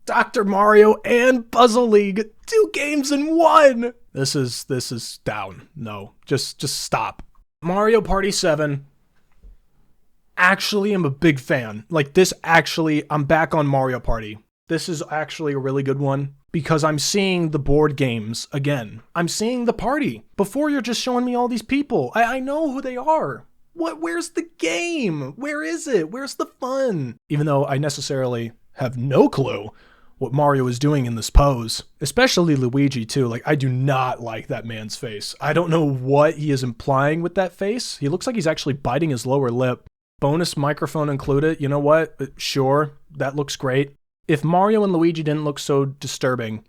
Dr. Mario and Puzzle League, 2 games in 1. This is down. No, just stop. Mario Party 7. Actually, I'm a big fan. Like this actually, I'm back on Mario Party. This is actually a really good one because I'm seeing the board games again. I'm seeing the party. Before you're just showing me all these people. I know who they are. Where's the game? Where is it? Where's the fun? Even though I necessarily have no clue what Mario is doing in this pose. Especially Luigi too. Like, I do not like that man's face. I don't know what he is implying with that face. He looks like he's actually biting his lower lip. Bonus microphone included. You know what? Sure, that looks great. If Mario and Luigi didn't look so disturbing,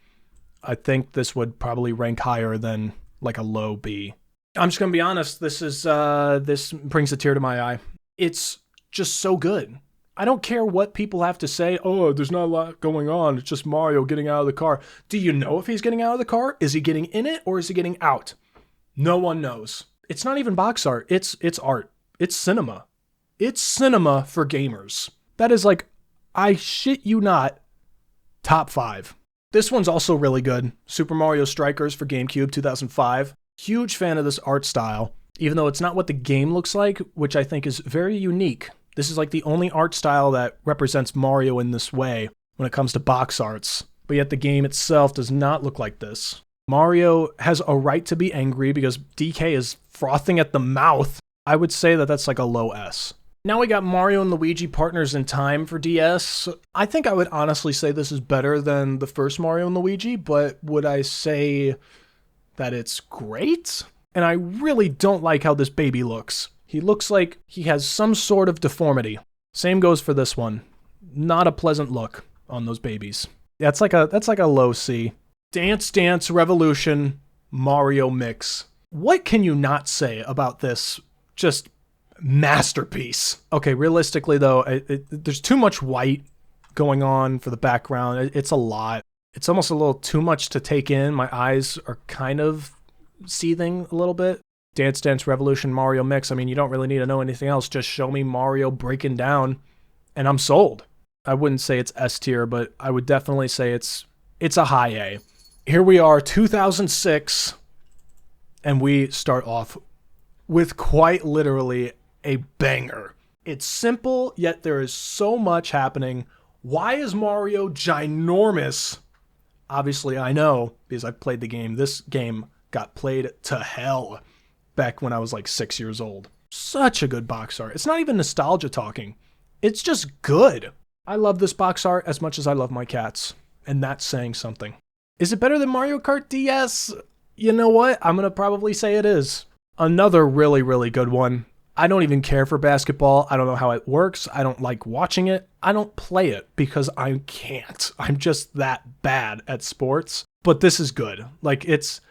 I think this would probably rank higher than like a low B. I'm just gonna be honest, this brings a tear to my eye. It's just so good. I don't care what people have to say. Oh, there's not a lot going on. It's just Mario getting out of the car. Do you know if he's getting out of the car? Is he getting in it or is he getting out? No one knows. It's not even box art. It's art. It's cinema. It's cinema for gamers. That is like, I shit you not, top 5. This one's also really good. Super Mario Strikers for GameCube 2005. Huge fan of this art style, even though it's not what the game looks like, which I think is very unique. This is like the only art style that represents Mario in this way when it comes to box arts. But yet the game itself does not look like this. Mario has a right to be angry because DK is frothing at the mouth. I would say that that's like a low S. Now we got Mario and Luigi Partners in Time for DS. I think I would honestly say this is better than the first Mario and Luigi, but would I say that it's great? And I really don't like how this baby looks. He looks like he has some sort of deformity. Same goes for this one. Not a pleasant look on those babies. That's like a low C. Dance Dance Revolution Mario Mix. What can you not say about this just masterpiece? Okay, realistically though, there's too much white going on for the background. It's a lot. It's almost a little too much to take in. My eyes are kind of seething a little bit. Dance Dance Revolution Mario Mix. I mean, you don't really need to know anything else. Just show me Mario breaking down and I'm sold. I wouldn't say it's S tier, but I would definitely say it's a high A. Here we are, 2006, and we start off with quite literally a banger. It's simple, yet there is so much happening. Why is Mario ginormous? Obviously, I know, because I've played the game. This game got played to hell back when I was like 6 years old. Such a good box art. It's not even nostalgia talking. It's just good. I love this box art as much as I love my cats, and that's saying something. Is it better than Mario Kart DS? You know what? I'm going to probably say it is. Another really, really good one. I don't even care for basketball. I don't know how it works. I don't like watching it. I don't play it because I can't. I'm just that bad at sports. But this is good. Like, it's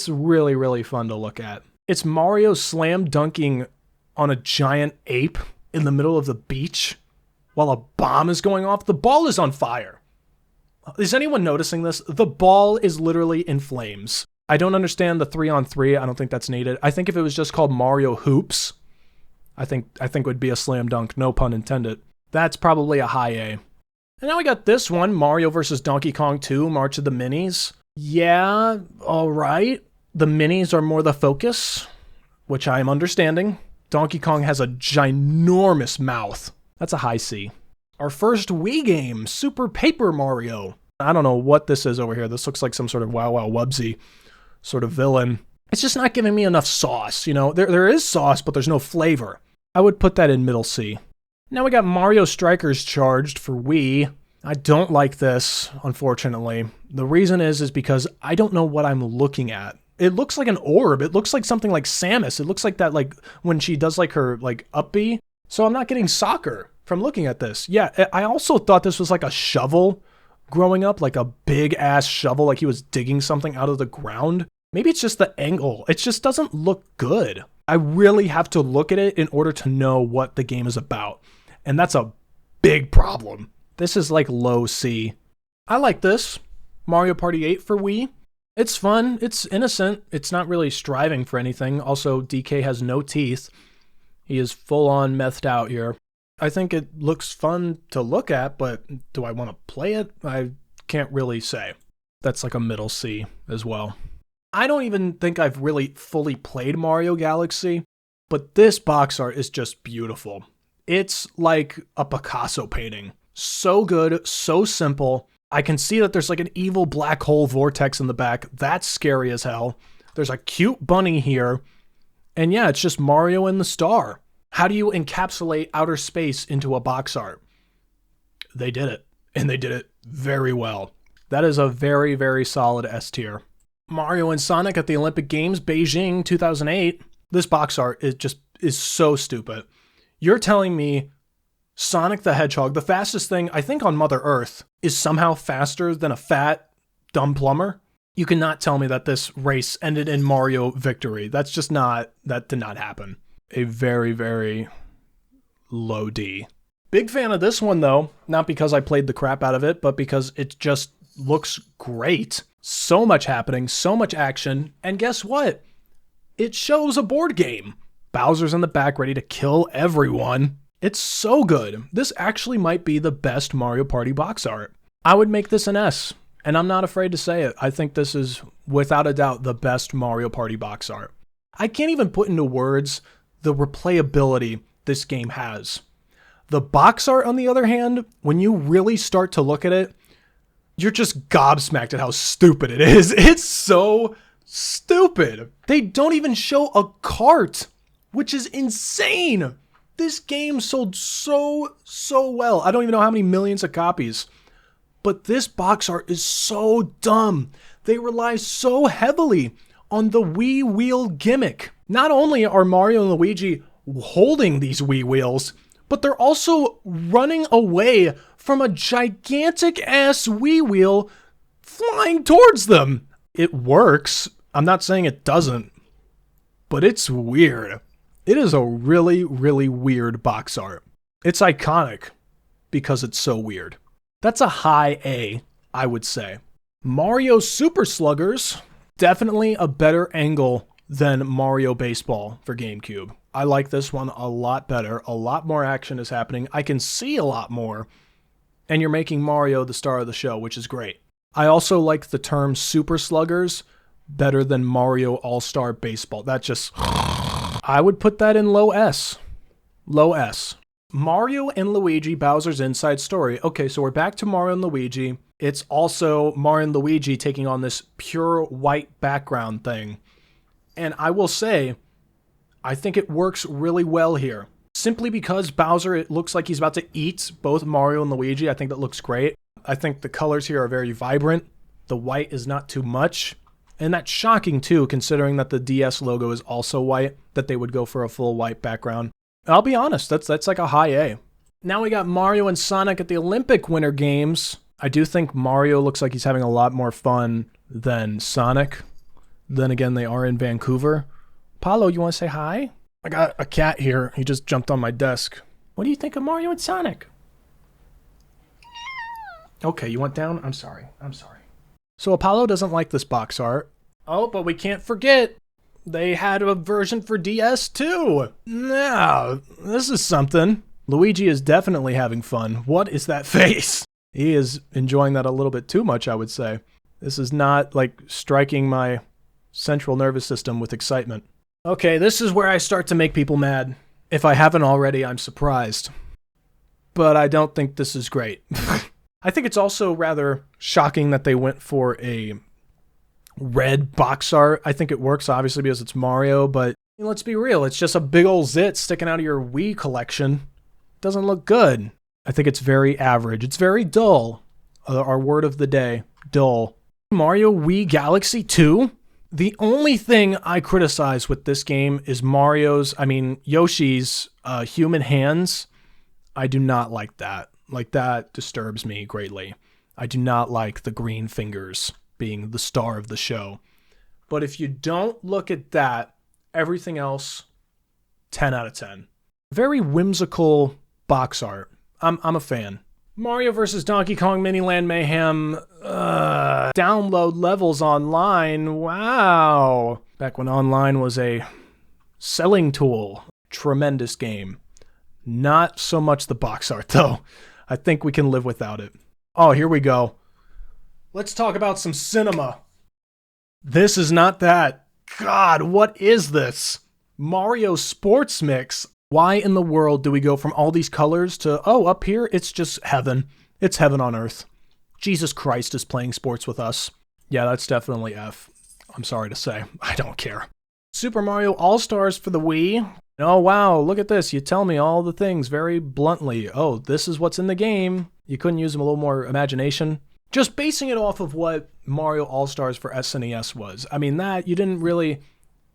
really, really fun to look at. It's Mario slam dunking on a giant ape in the middle of the beach while a bomb is going off. The ball is on fire. Is anyone noticing this? The ball is literally in flames. I don't understand the 3-on-3. I don't think that's needed. I think if it was just called Mario Hoops, I think it would be a slam dunk. No pun intended. That's probably a high A. And now we got this one, Mario vs. Donkey Kong 2, March of the Minis. Yeah, all right. The minis are more the focus, which I am understanding. Donkey Kong has a ginormous mouth. That's a high C. Our first Wii game, Super Paper Mario. I don't know what this is over here. This looks like some sort of Wow Wow Wubsy sort of villain. It's just not giving me enough sauce, you know? There is sauce, but there's no flavor. I would put that in middle C. Now we got Mario Strikers Charged for Wii. I don't like this, unfortunately. The reason is because I don't know what I'm looking at. It looks like an orb. It looks like something like Samus. It looks like that, like, when she does, like, her, like, up B. So I'm not getting soccer from looking at this. Yeah, I also thought this was like a shovel growing up, like a big-ass shovel, like he was digging something out of the ground. Maybe it's just the angle. It just doesn't look good. I really have to look at it in order to know what the game is about. And that's a big problem. This is like low C. I like this. Mario Party 8 for Wii. It's fun. It's innocent. It's not really striving for anything. Also, DK has no teeth. He is full-on methed out here. I think it looks fun to look at, but do I want to play it? I can't really say. That's like a middle C as well. I don't even think I've really fully played Mario Galaxy, but this box art is just beautiful. It's like a Picasso painting. So good, so simple. I can see that there's like an evil black hole vortex in the back. That's scary as hell. There's a cute bunny here. And yeah, it's just Mario and the star. How do you encapsulate outer space into a box art? They did it, and they did it very well. That is a very, very solid S tier. Mario and Sonic at the Olympic Games, Beijing 2008. This box art is so stupid. You're telling me Sonic the Hedgehog, the fastest thing, I think, on Mother Earth, is somehow faster than a fat, dumb plumber? You cannot tell me that this race ended in Mario victory. That did not happen. A very, very low D. Big fan of this one, though. Not because I played the crap out of it, but because it just looks great. So much happening, so much action, and guess what? It shows a board game. Bowser's in the back ready to kill everyone. It's so good. This actually might be the best Mario Party box art. I would make this an S, and I'm not afraid to say it. I think this is, without a doubt, the best Mario Party box art. I can't even put into words the replayability this game has. The box art, on the other hand, when you really start to look at it, you're just gobsmacked at how stupid it is. It's so stupid. They don't even show a cart, which is insane. This game sold so well. I don't even know how many millions of copies. But this box art is so dumb. They rely so heavily on the Wii wheel gimmick. Not only are Mario and Luigi holding these Wii wheels, but they're also running away from a gigantic ass Wii wheel flying towards them. It works. I'm not saying it doesn't, but it's weird. It is a really, really weird box art. It's iconic because it's so weird. That's a high A, I would say. Mario Super Sluggers, definitely a better angle than Mario Baseball for GameCube. I like this one a lot better. A lot more action is happening. I can see a lot more. And you're making Mario the star of the show, which is great. I also like the term Super Sluggers better than Mario All-Star Baseball. That just... I would put that in low S. Low S. Mario and Luigi Bowser's Inside Story. Okay, so we're back to Mario and Luigi. It's also Mario and Luigi taking on this pure white background thing. And I will say, I think it works really well here. Simply because Bowser, it looks like he's about to eat both Mario and Luigi. I think that looks great. I think the colors here are very vibrant. The white is not too much. And that's shocking too, considering that the DS logo is also white, that they would go for a full white background. I'll be honest, that's like a high A. Now we got Mario and Sonic at the Olympic Winter Games. I do think Mario looks like he's having a lot more fun than Sonic. Then again, they are in Vancouver. Paulo, you want to say hi? I got a cat here. He just jumped on my desk. What do you think of Mario and Sonic? Okay, you went down? I'm sorry. So Apollo doesn't like this box art. Oh, but we can't forget, they had a version for DS too. Now, this is something. Luigi is definitely having fun. What is that face? He is enjoying that a little bit too much, I would say. This is not like striking my central nervous system with excitement. Okay, this is where I start to make people mad. If I haven't already, I'm surprised. But I don't think this is great. I think it's also rather shocking that they went for a red box art. I think it works, obviously, because it's Mario, but let's be real. It's just a big old zit sticking out of your Wii collection. Doesn't look good. I think it's very average. It's very dull. Our word of the day, dull. Mario Wii Galaxy 2? The only thing I criticize with this game is Yoshi's human hands. I do not like that. Like, that disturbs me greatly. I do not like the green fingers being the star of the show. But if you don't look at that, everything else, 10 out of 10. Very whimsical box art. I'm a fan. Mario vs. Donkey Kong Miniland Mayhem. Download levels online. Wow. Back when online was a selling tool. Tremendous game. Not so much the box art, though. I think we can live without it. Oh, here we go. Let's talk about some cinema. This is not that. God, what is this? Mario Sports Mix. Why in the world do we go from all these colors to, oh, up here, it's just heaven. It's heaven on earth. Jesus Christ is playing sports with us. Yeah, that's definitely F. I'm sorry to say. I don't care. Super Mario All-Stars for the Wii. Oh, wow, look at this. You tell me all the things very bluntly. Oh, this is what's in the game. You couldn't use them a little more imagination? Just basing it off of what Mario All-Stars for SNES was. I mean, that, you didn't really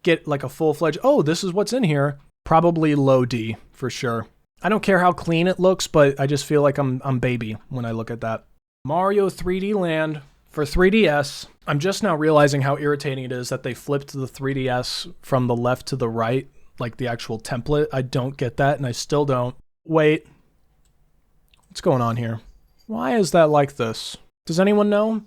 get like a full-fledged, oh, this is what's in here. Probably low D, for sure. I don't care how clean it looks, but I just feel like I'm baby when I look at that. Mario 3D Land for 3DS. I'm just now realizing how irritating it is that they flipped the 3DS from the left to the right, like the actual template. I don't get that, and I still don't. Wait. What's going on here? Why is that like this? Does anyone know?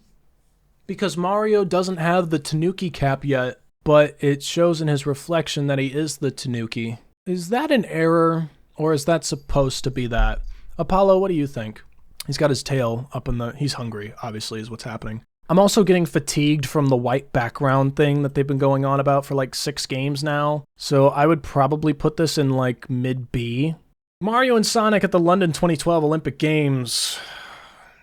Because Mario doesn't have the Tanuki cap yet, but it shows in his reflection that he is the Tanuki. Is that an error, or is that supposed to be that? Apollo, what do you think? He's got his tail up in the... He's hungry, obviously, is what's happening. I'm also getting fatigued from the white background thing that they've been going on about for like 6 games now. So I would probably put this in like mid-B. Mario and Sonic at the London 2012 Olympic Games.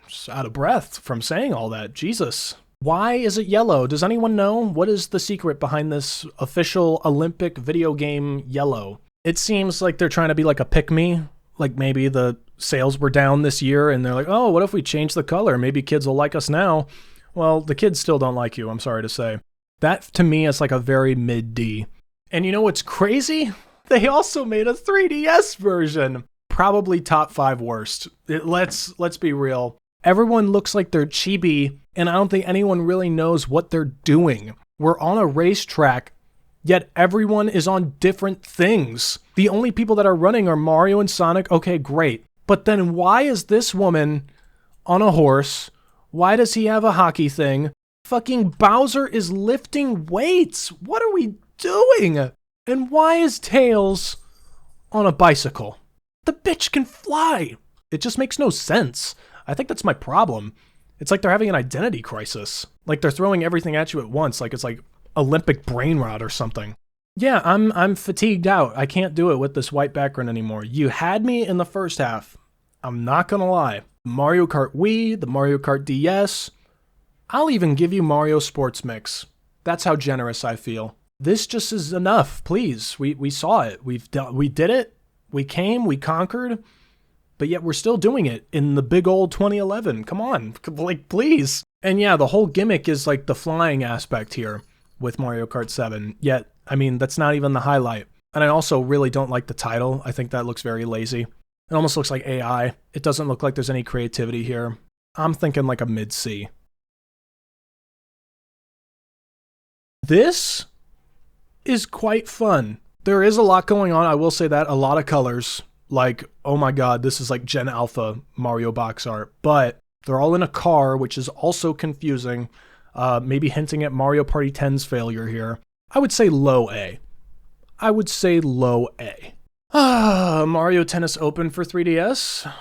Just out of breath from saying all that. Jesus. Why is it yellow? Does anyone know? What is the secret behind this official Olympic video game yellow? It seems like they're trying to be like a pick-me. Like maybe the sales were down this year and they're like, oh, what if we change the color? Maybe kids will like us now. Well, the kids still don't like you, I'm sorry to say. That, to me, is like a very mid-D. And you know what's crazy? They also made a 3DS version. Probably top 5 worst. Let's be real. Everyone looks like they're chibi and I don't think anyone really knows what they're doing. We're on a racetrack, yet everyone is on different things. The only people that are running are Mario and Sonic. Okay, great. But then why is this woman on a horse? Why does he have a hockey thing? Fucking Bowser is lifting weights. What are we doing? And why is Tails on a bicycle? The bitch can fly. It just makes no sense. I think that's my problem. It's like they're having an identity crisis. Like they're throwing everything at you at once. Like it's like Olympic brain rot or something. Yeah, I'm fatigued out. I can't do it with this white background anymore. You had me in the first half. I'm not gonna lie. Mario Kart Wii, the Mario Kart DS. I'll even give you Mario Sports Mix. That's how generous I feel. This just is enough, please. We saw it. We did it. We came, we conquered. But yet we're still doing it in the big old 2011. Come on, like please. And yeah, the whole gimmick is like the flying aspect here with Mario Kart 7. Yet, I mean, that's not even the highlight. And I also really don't like the title. I think that looks very lazy. It almost looks like AI. It doesn't look like there's any creativity here. I'm thinking like a mid-C. This is quite fun. There is a lot going on, I will say that. A lot of colors. Like, oh my god, this is like Gen Alpha Mario box art. But they're all in a car, which is also confusing. Maybe hinting at Mario Party 10's failure here. I would say low A. I would say low A. Mario Tennis Open for 3DS?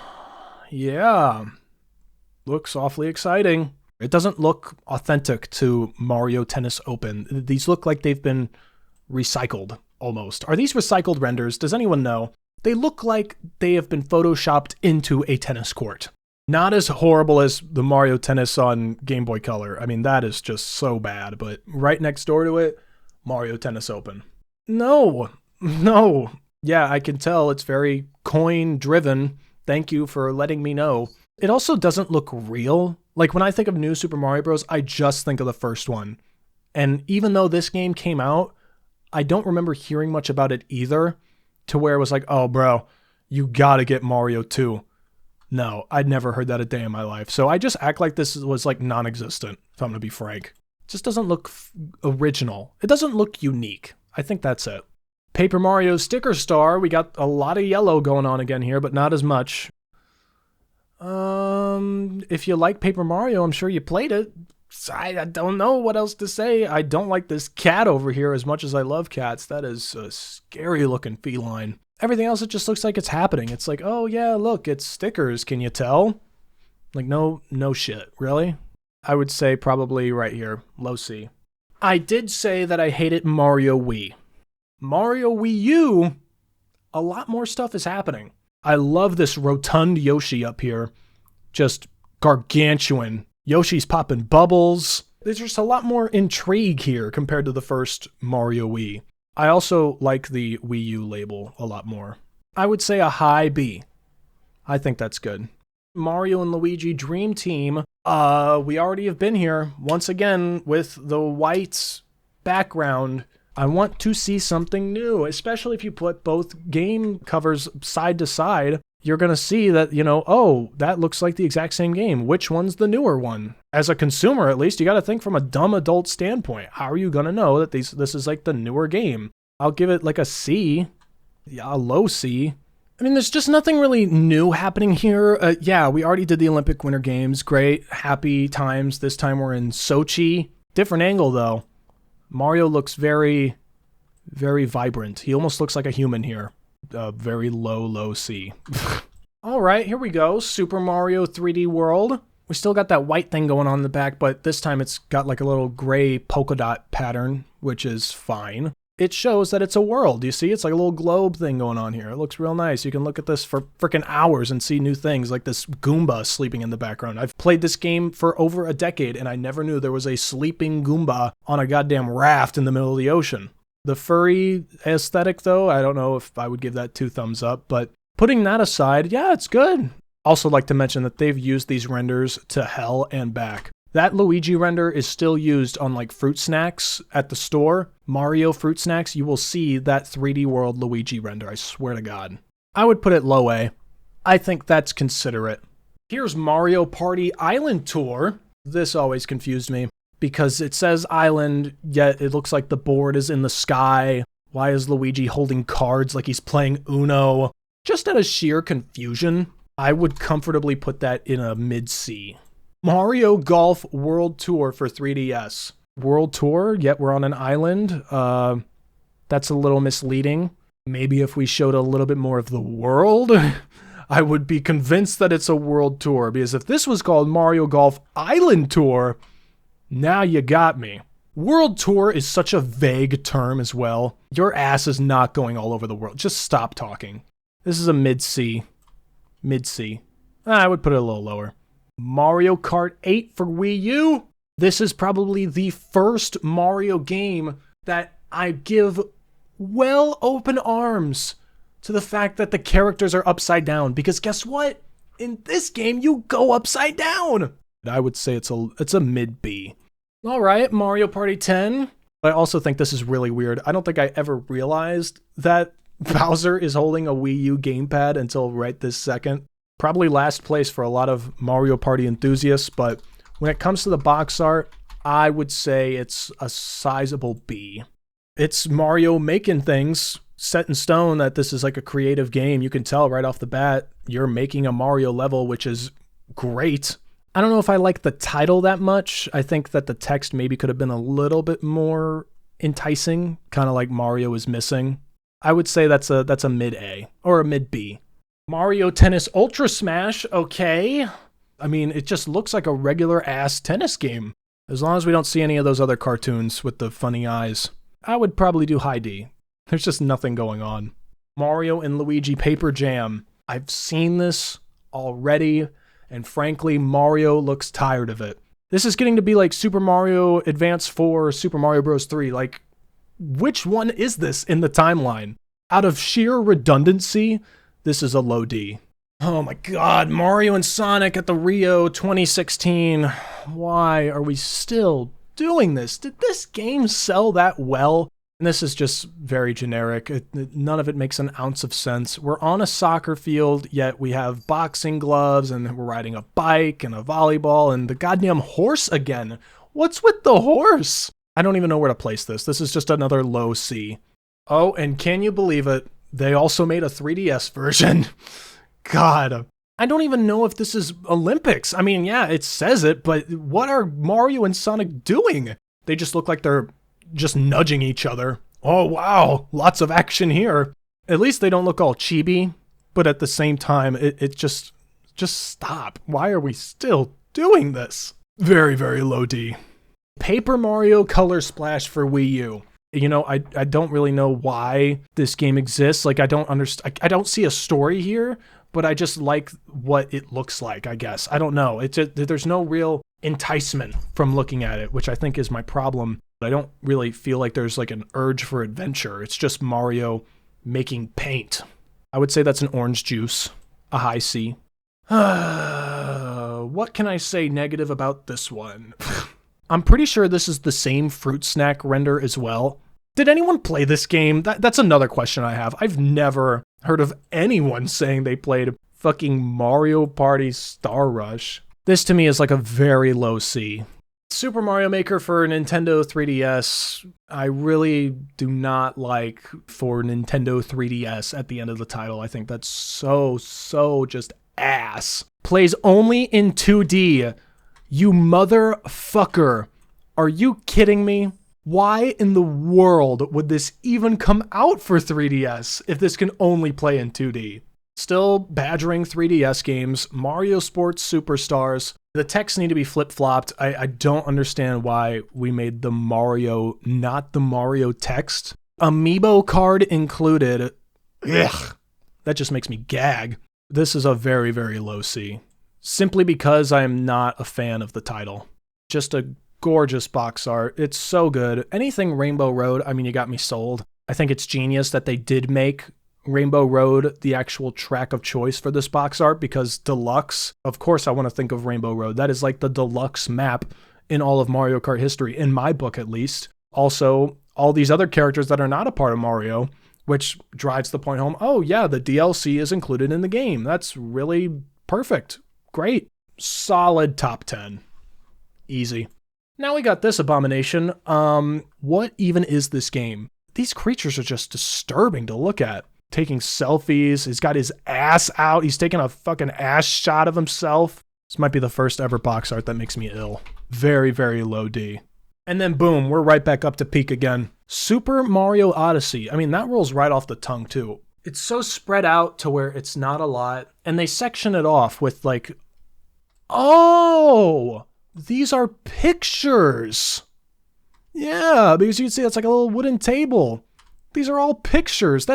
Yeah. Looks awfully exciting. It doesn't look authentic to Mario Tennis Open. These look like they've been recycled, almost. Are these recycled renders? Does anyone know? They look like they have been photoshopped into a tennis court. Not as horrible as the Mario Tennis on Game Boy Color. I mean, that is just so bad, but right next door to it, Mario Tennis Open. No. Yeah, I can tell it's very coin-driven. Thank you for letting me know. It also doesn't look real. Like, when I think of New Super Mario Bros., I just think of the first one. And even though this game came out, I don't remember hearing much about it either, to where it was like, oh, bro, you gotta get Mario 2. No, I'd never heard that a day in my life. So I just act like this was, like, non-existent, if I'm gonna be frank. It just doesn't look original. It doesn't look unique. I think that's it. Paper Mario Sticker Star. We got a lot of yellow going on again here, but not as much. If you like Paper Mario, I'm sure you played it. I don't know what else to say. I don't like this cat over here as much as I love cats. That is a scary looking feline. Everything else, it just looks like it's happening. It's like, oh yeah, look, it's stickers. Can you tell? Like, no shit. Really? I would say probably right here, low C. I did say that I hated Mario Wii. Mario Wii U, a lot more stuff is happening. I love this rotund Yoshi up here. Just gargantuan. Yoshi's popping bubbles. There's just a lot more intrigue here compared to the first Mario Wii. I also like the Wii U label a lot more. I would say a high B. I think that's good. Mario and Luigi Dream Team. We already have been here once again with the white background. I want to see something new, especially if you put both game covers side to side. You're going to see that, oh, that looks like the exact same game. Which one's the newer one? As a consumer, at least, you got to think from a dumb adult standpoint. How are you going to know that this is like the newer game? I'll give it like a C, a low C. I mean, there's just nothing really new happening here. Yeah, we already did the Olympic Winter Games. Great, happy times. This time we're in Sochi. Different angle, though. Mario looks very, very vibrant. He almost looks like a human here. Very low C. All right, here we go. Super Mario 3D World. We still got that white thing going on in the back, but this time it's got like a little gray polka dot pattern, which is fine. It shows that it's a world. You see, it's like a little globe thing going on here. It looks real nice. You can look at this for freaking hours and see new things, like this Goomba sleeping in the background. I've played this game for over a decade, and I never knew there was a sleeping Goomba on a goddamn raft in the middle of the ocean. The furry aesthetic, though, I don't know if I would give that 2 thumbs up, but putting that aside, yeah, it's good. Also like to mention that they've used these renders to hell and back. That Luigi render is still used on like fruit snacks at the store. Mario fruit snacks, you will see that 3D World Luigi render, I swear to God. I would put it low A. I think that's considerate. Here's Mario Party Island Tour. This always confused me because it says island, yet it looks like the board is in the sky. Why is Luigi holding cards like he's playing Uno? Just out of sheer confusion, I would comfortably put that in a mid-C. Mario Golf World Tour for 3DS. World Tour, yet we're on an island. That's a little misleading. Maybe if we showed a little bit more of the world, I would be convinced that it's a world tour. Because if this was called Mario Golf Island Tour, now you got me. World Tour is such a vague term as well. Your ass is not going all over the world. Just stop talking. This is a mid-C. Mid-C. I would put it a little lower. Mario Kart 8 for Wii U. This is probably the first Mario game that I give well open arms to the fact that the characters are upside down. Because guess what? In this game, you go upside down. I would say it's a mid-B. All right, Mario Party 10. I also think this is really weird. I don't think I ever realized that Bowser is holding a Wii U gamepad until right this second. Probably last place for a lot of Mario Party enthusiasts, but when it comes to the box art, I would say it's a sizable B. It's Mario making things, set in stone that this is like a creative game. You can tell right off the bat, you're making a Mario level, which is great. I don't know if I like the title that much. I think that the text maybe could have been a little bit more enticing, kind of like Mario is missing. I would say that's a mid-A or a mid-B. Mario Tennis Ultra Smash, okay. I mean, it just looks like a regular-ass tennis game. As long as we don't see any of those other cartoons with the funny eyes. I would probably do high D. There's just nothing going on. Mario and Luigi Paper Jam. I've seen this already, and frankly, Mario looks tired of it. This is getting to be like Super Mario Advance 4 or Super Mario Bros. 3. Like, which one is this in the timeline? Out of sheer redundancy, this is a low D. Oh my god, Mario and Sonic at the Rio 2016. Why are we still doing this? Did this game sell that well? And this is just very generic. None of it makes an ounce of sense. We're on a soccer field, yet we have boxing gloves, and we're riding a bike and a volleyball, and the goddamn horse again. What's with the horse? I don't even know where to place this. This is just another low C. Oh, and can you believe it? They also made a 3DS version. God. I don't even know if this is Olympics. I mean, yeah, it says it, but what are Mario and Sonic doing? They just look like they're just nudging each other. Oh, wow. Lots of action here. At least they don't look all chibi, but at the same time, it just stop. Why are we still doing this? Very, very low D. Paper Mario Color Splash for Wii U. You know, I don't really know why this game exists. Like, I don't see a story here, but I just like what it looks like, I guess. I don't know. There's no real enticement from looking at it, which I think is my problem. I don't really feel like there's like an urge for adventure. It's just Mario making paint. I would say that's an orange juice, a high C. What can I say negative about this one? I'm pretty sure this is the same fruit snack render as well. Did anyone play this game? That's another question I have. I've never heard of anyone saying they played fucking Mario Party Star Rush. This to me is like a very low C. Super Mario Maker for Nintendo 3DS, I really do not like for Nintendo 3DS at the end of the title. I think that's so just ass. Plays only in 2D. You motherfucker. Are you kidding me? Why in the world would this even come out for 3DS if this can only play in 2D? Still badgering 3DS games, Mario Sports Superstars. The text need to be flip-flopped. I don't understand why we made the Mario not the Mario text. Amiibo card included. Ugh. That just makes me gag. This is a very, very low C. Simply because I am not a fan of the title. Just a gorgeous box art. It's so good. Anything Rainbow Road, I mean, you got me sold. I think it's genius that they did make Rainbow Road the actual track of choice for this box art, because deluxe, of course I want to think of Rainbow Road. That is like the deluxe map in all of Mario Kart history, in my book at least. Also, all these other characters that are not a part of Mario, which drives the point home, oh yeah, the DLC is included in the game. That's really perfect. Great. Solid top 10. Easy. Now we got this abomination. What even is this game? These creatures are just disturbing to look at. Taking selfies. He's got his ass out. He's taking a fucking ass shot of himself. This might be the first ever box art that makes me ill. Very, very low D. And then boom, we're right back up to peak again. Super Mario Odyssey. I mean, that rolls right off the tongue too. It's so spread out to where it's not a lot. And they section it off with like, oh, these are pictures. Yeah, because you can see it's like a little wooden table. These are all pictures.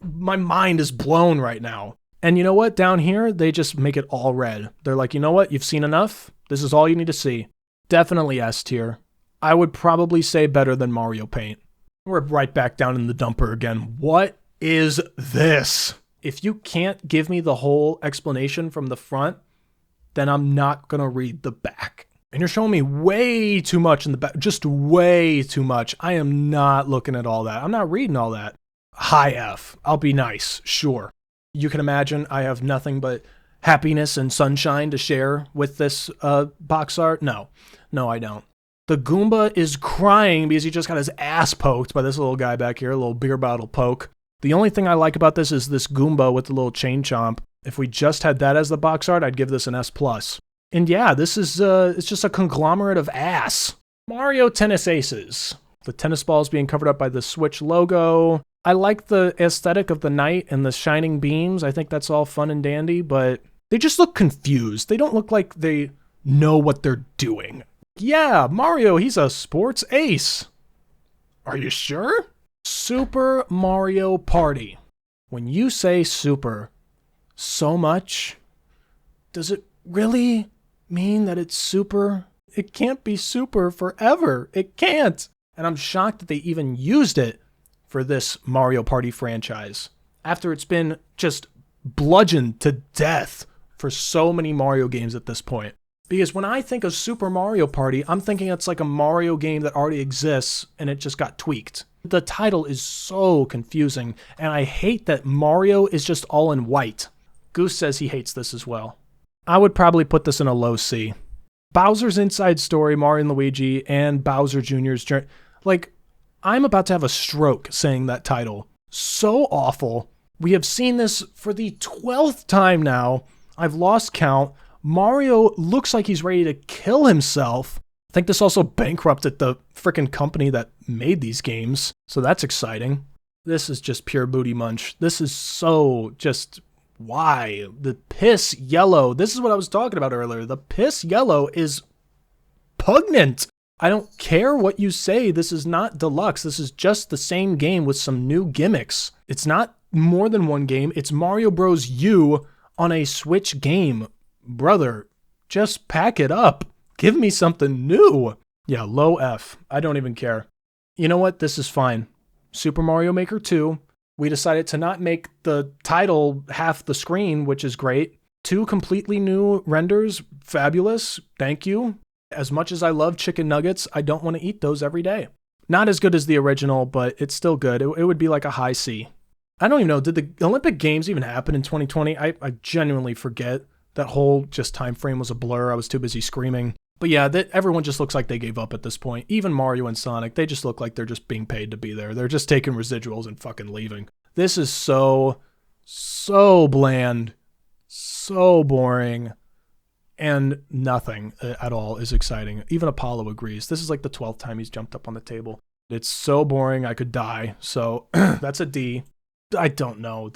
My mind is blown right now. And you know what? Down here, they just make it all red. They're like, you know what? You've seen enough. This is all you need to see. Definitely S tier. I would probably say better than Mario Paint. We're right back down in the dumper again. What is this? If you can't give me the whole explanation from the front, then I'm not going to read the back. And you're showing me way too much in the back. Just way too much. I am not looking at all that. I'm not reading all that. High F. I'll be nice. Sure. You can imagine I have nothing but happiness and sunshine to share with this box art. No, I don't. The Goomba is crying because he just got his ass poked by this little guy back here, a little beer bottle poke. The only thing I like about this is this Goomba with the little chain chomp. If we just had that as the box art, I'd give this an S+. And yeah, this is it's just a conglomerate of ass. Mario Tennis Aces. The tennis balls being covered up by the Switch logo. I like the aesthetic of the night and the shining beams. I think that's all fun and dandy, but they just look confused. They don't look like they know what they're doing. Yeah, Mario, he's a sports ace. Are you sure? Super Mario Party. When you say super so much, does it really mean that it's super? It can't be super forever. It can't. And I'm shocked that they even used it for this Mario Party franchise after it's been just bludgeoned to death for so many Mario games at this point. Because when I think of Super Mario Party, I'm thinking it's like a Mario game that already exists and it just got tweaked. The title is so confusing, and I hate that Mario is just all in white. Goose says he hates this as well. I would probably put this in a low C. Bowser's Inside Story, Mario and Luigi, and Bowser Jr.'s Journey. Like, I'm about to have a stroke saying that title. So awful. We have seen this for the 12th time now. I've lost count. Mario looks like he's ready to kill himself. I think this also bankrupted the frickin' company that made these games, so that's exciting. This is just pure booty munch. This is so just... why? The piss yellow. This is what I was talking about earlier. The piss yellow is pungent. I don't care what you say. This is not deluxe. This is just the same game with some new gimmicks. It's not more than one game. It's Mario Bros. U on a Switch game. Brother, just pack it up. Give me something new. Yeah, low F. I don't even care. You know what? This is fine. Super Mario Maker 2. We decided to not make the title half the screen, which is great. 2 completely new renders. Fabulous. Thank you. As much as I love chicken nuggets, I don't want to eat those every day. Not as good as the original, but it's still good. It would be like a high C. I don't even know. Did the Olympic Games even happen in 2020? I genuinely forget. That whole just time frame was a blur. I was too busy screaming. But yeah, everyone just looks like they gave up at this point. Even Mario and Sonic, they just look like they're just being paid to be there. They're just taking residuals and fucking leaving. This is so bland, so boring, and nothing at all is exciting. Even Apollo agrees. This is like the 12th time he's jumped up on the table. It's so boring, I could die. So that's a D. I don't know.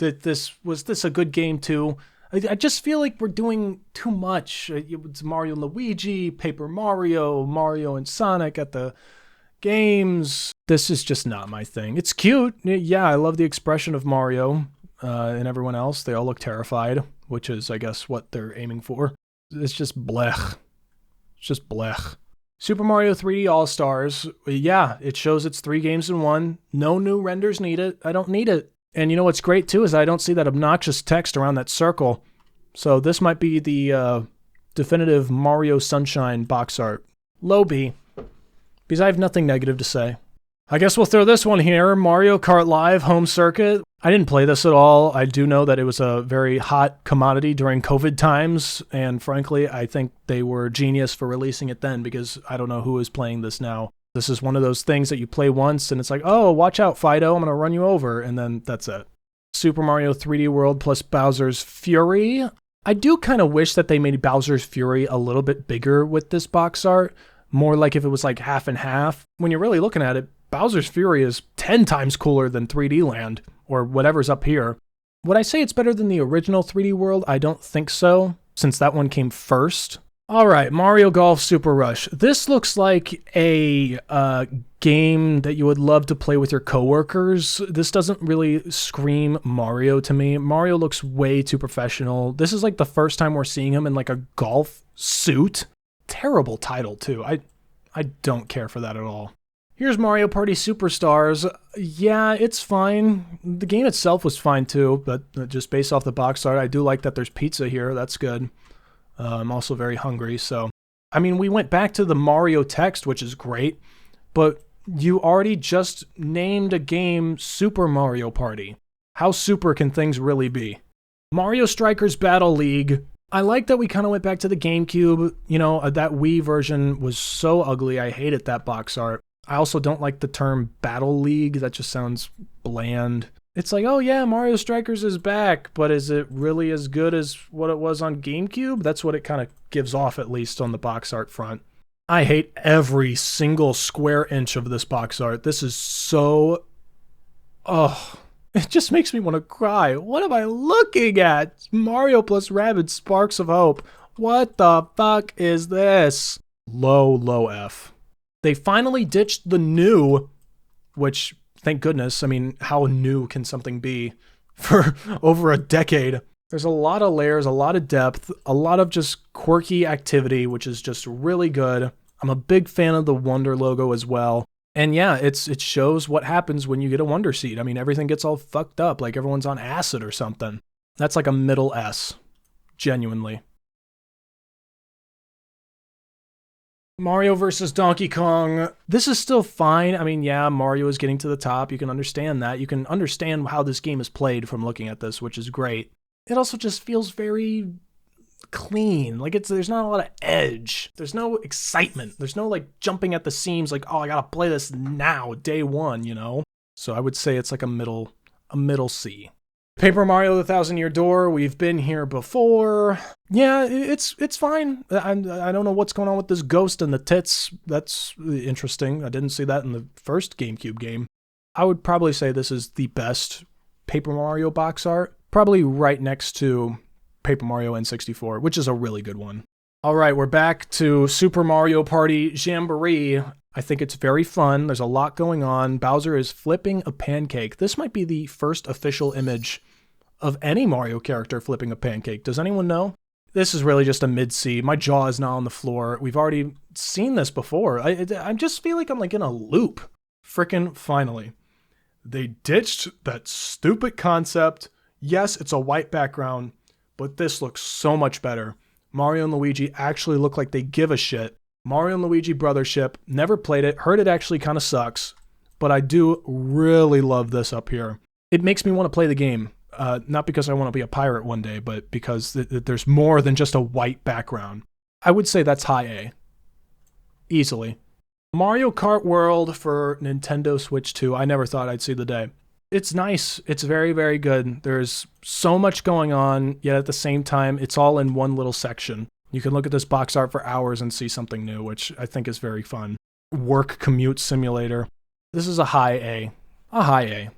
Was this a good game too? I just feel like we're doing too much. It's Mario and Luigi, Paper Mario, Mario and Sonic at the games. This is just not my thing. It's cute. Yeah, I love the expression of Mario and everyone else. They all look terrified, which is, I guess, what they're aiming for. It's just blech. It's just blech. Super Mario 3D All-Stars. Yeah, it shows it's 3 games in 1. No new renders needed. I don't need it. And you know what's great too is I don't see that obnoxious text around that circle. So this might be the definitive Mario Sunshine box art. Low B. Because I have nothing negative to say. I guess we'll throw this one here. Mario Kart Live Home Circuit. I didn't play this at all. I do know that it was a very hot commodity during COVID times, and frankly, I think they were genius for releasing it then because I don't know who is playing this now. This is one of those things that you play once and it's like, oh, watch out, Fido, I'm going to run you over, and then that's it. Super Mario 3D World plus Bowser's Fury. I do kind of wish that they made Bowser's Fury a little bit bigger with this box art, more like if it was like half and half. When you're really looking at it, Bowser's Fury is 10 times cooler than 3D Land, or whatever's up here. Would I say it's better than the original 3D World? I don't think so, since that one came first. Alright, Mario Golf Super Rush. This looks like a game that you would love to play with your coworkers. This doesn't really scream Mario to me. Mario looks way too professional. This is like the first time we're seeing him in like a golf suit. Terrible title too. I don't care for that at all. Here's Mario Party Superstars. Yeah, it's fine. The game itself was fine too, but just based off the box art, I do like that there's pizza here. That's good. I'm also very hungry, so... I mean, we went back to the Mario text, which is great, but you already just named a game Super Mario Party. How super can things really be? Mario Strikers Battle League. I like that we kind of went back to the GameCube. You know, that Wii version was so ugly. I hated that box art. I also don't like the term Battle League. That just sounds bland. It's like, oh yeah, Mario Strikers is back, but is it really as good as what it was on GameCube? That's what it kind of gives off, at least on the box art front. I hate every single square inch of this box art. This is so... oh, it just makes me want to cry. What am I looking at? Mario plus Rabbids Sparks of Hope. What the fuck is this? Low F. They finally ditched the new, which... thank goodness. I mean, how new can something be for over a decade? There's a lot of layers, a lot of depth, a lot of just quirky activity, which is just really good. I'm a big fan of the Wonder logo as well. And yeah, it shows what happens when you get a Wonder Seed. I mean, everything gets all fucked up, like everyone's on acid or something. That's like a middle S. Genuinely. Mario versus Donkey Kong. This is still fine. I mean, yeah, Mario is getting to the top. You can understand that. You can understand how this game is played from looking at this, which is great. It also just feels very clean. Like there's not a lot of edge. There's no excitement. There's no like jumping at the seams like, oh, I gotta play this now, day one, you know? So I would say it's like a middle C. Paper Mario: The Thousand Year Door, we've been here before. Yeah, it's fine. I don't know what's going on with this ghost and the tits. That's interesting. I didn't see that in the first GameCube game. I would probably say this is the best Paper Mario box art. Probably right next to Paper Mario N64, which is a really good one. Alright, we're back to Super Mario Party Jamboree. I think it's very fun. There's a lot going on. Bowser is flipping a pancake. This might be the first official image of any Mario character flipping a pancake. Does anyone know? This is really just a mid-C. My jaw is now on the floor. We've already seen this before. I just feel like I'm like in a loop. Frickin' finally. They ditched that stupid concept. Yes, it's a white background, but this looks so much better. Mario and Luigi actually look like they give a shit. Mario and Luigi Brothership, never played it, heard it actually kind of sucks, but I do really love this up here. It makes me want to play the game, not because I want to be a pirate one day, but because there's more than just a white background. I would say that's high A. Easily. Mario Kart World for Nintendo Switch 2, I never thought I'd see the day. It's nice. It's very, very good. There's so much going on, yet at the same time, it's all in one little section. You can look at this box art for hours and see something new, which I think is very fun. Work commute simulator. This is a high A. A high A.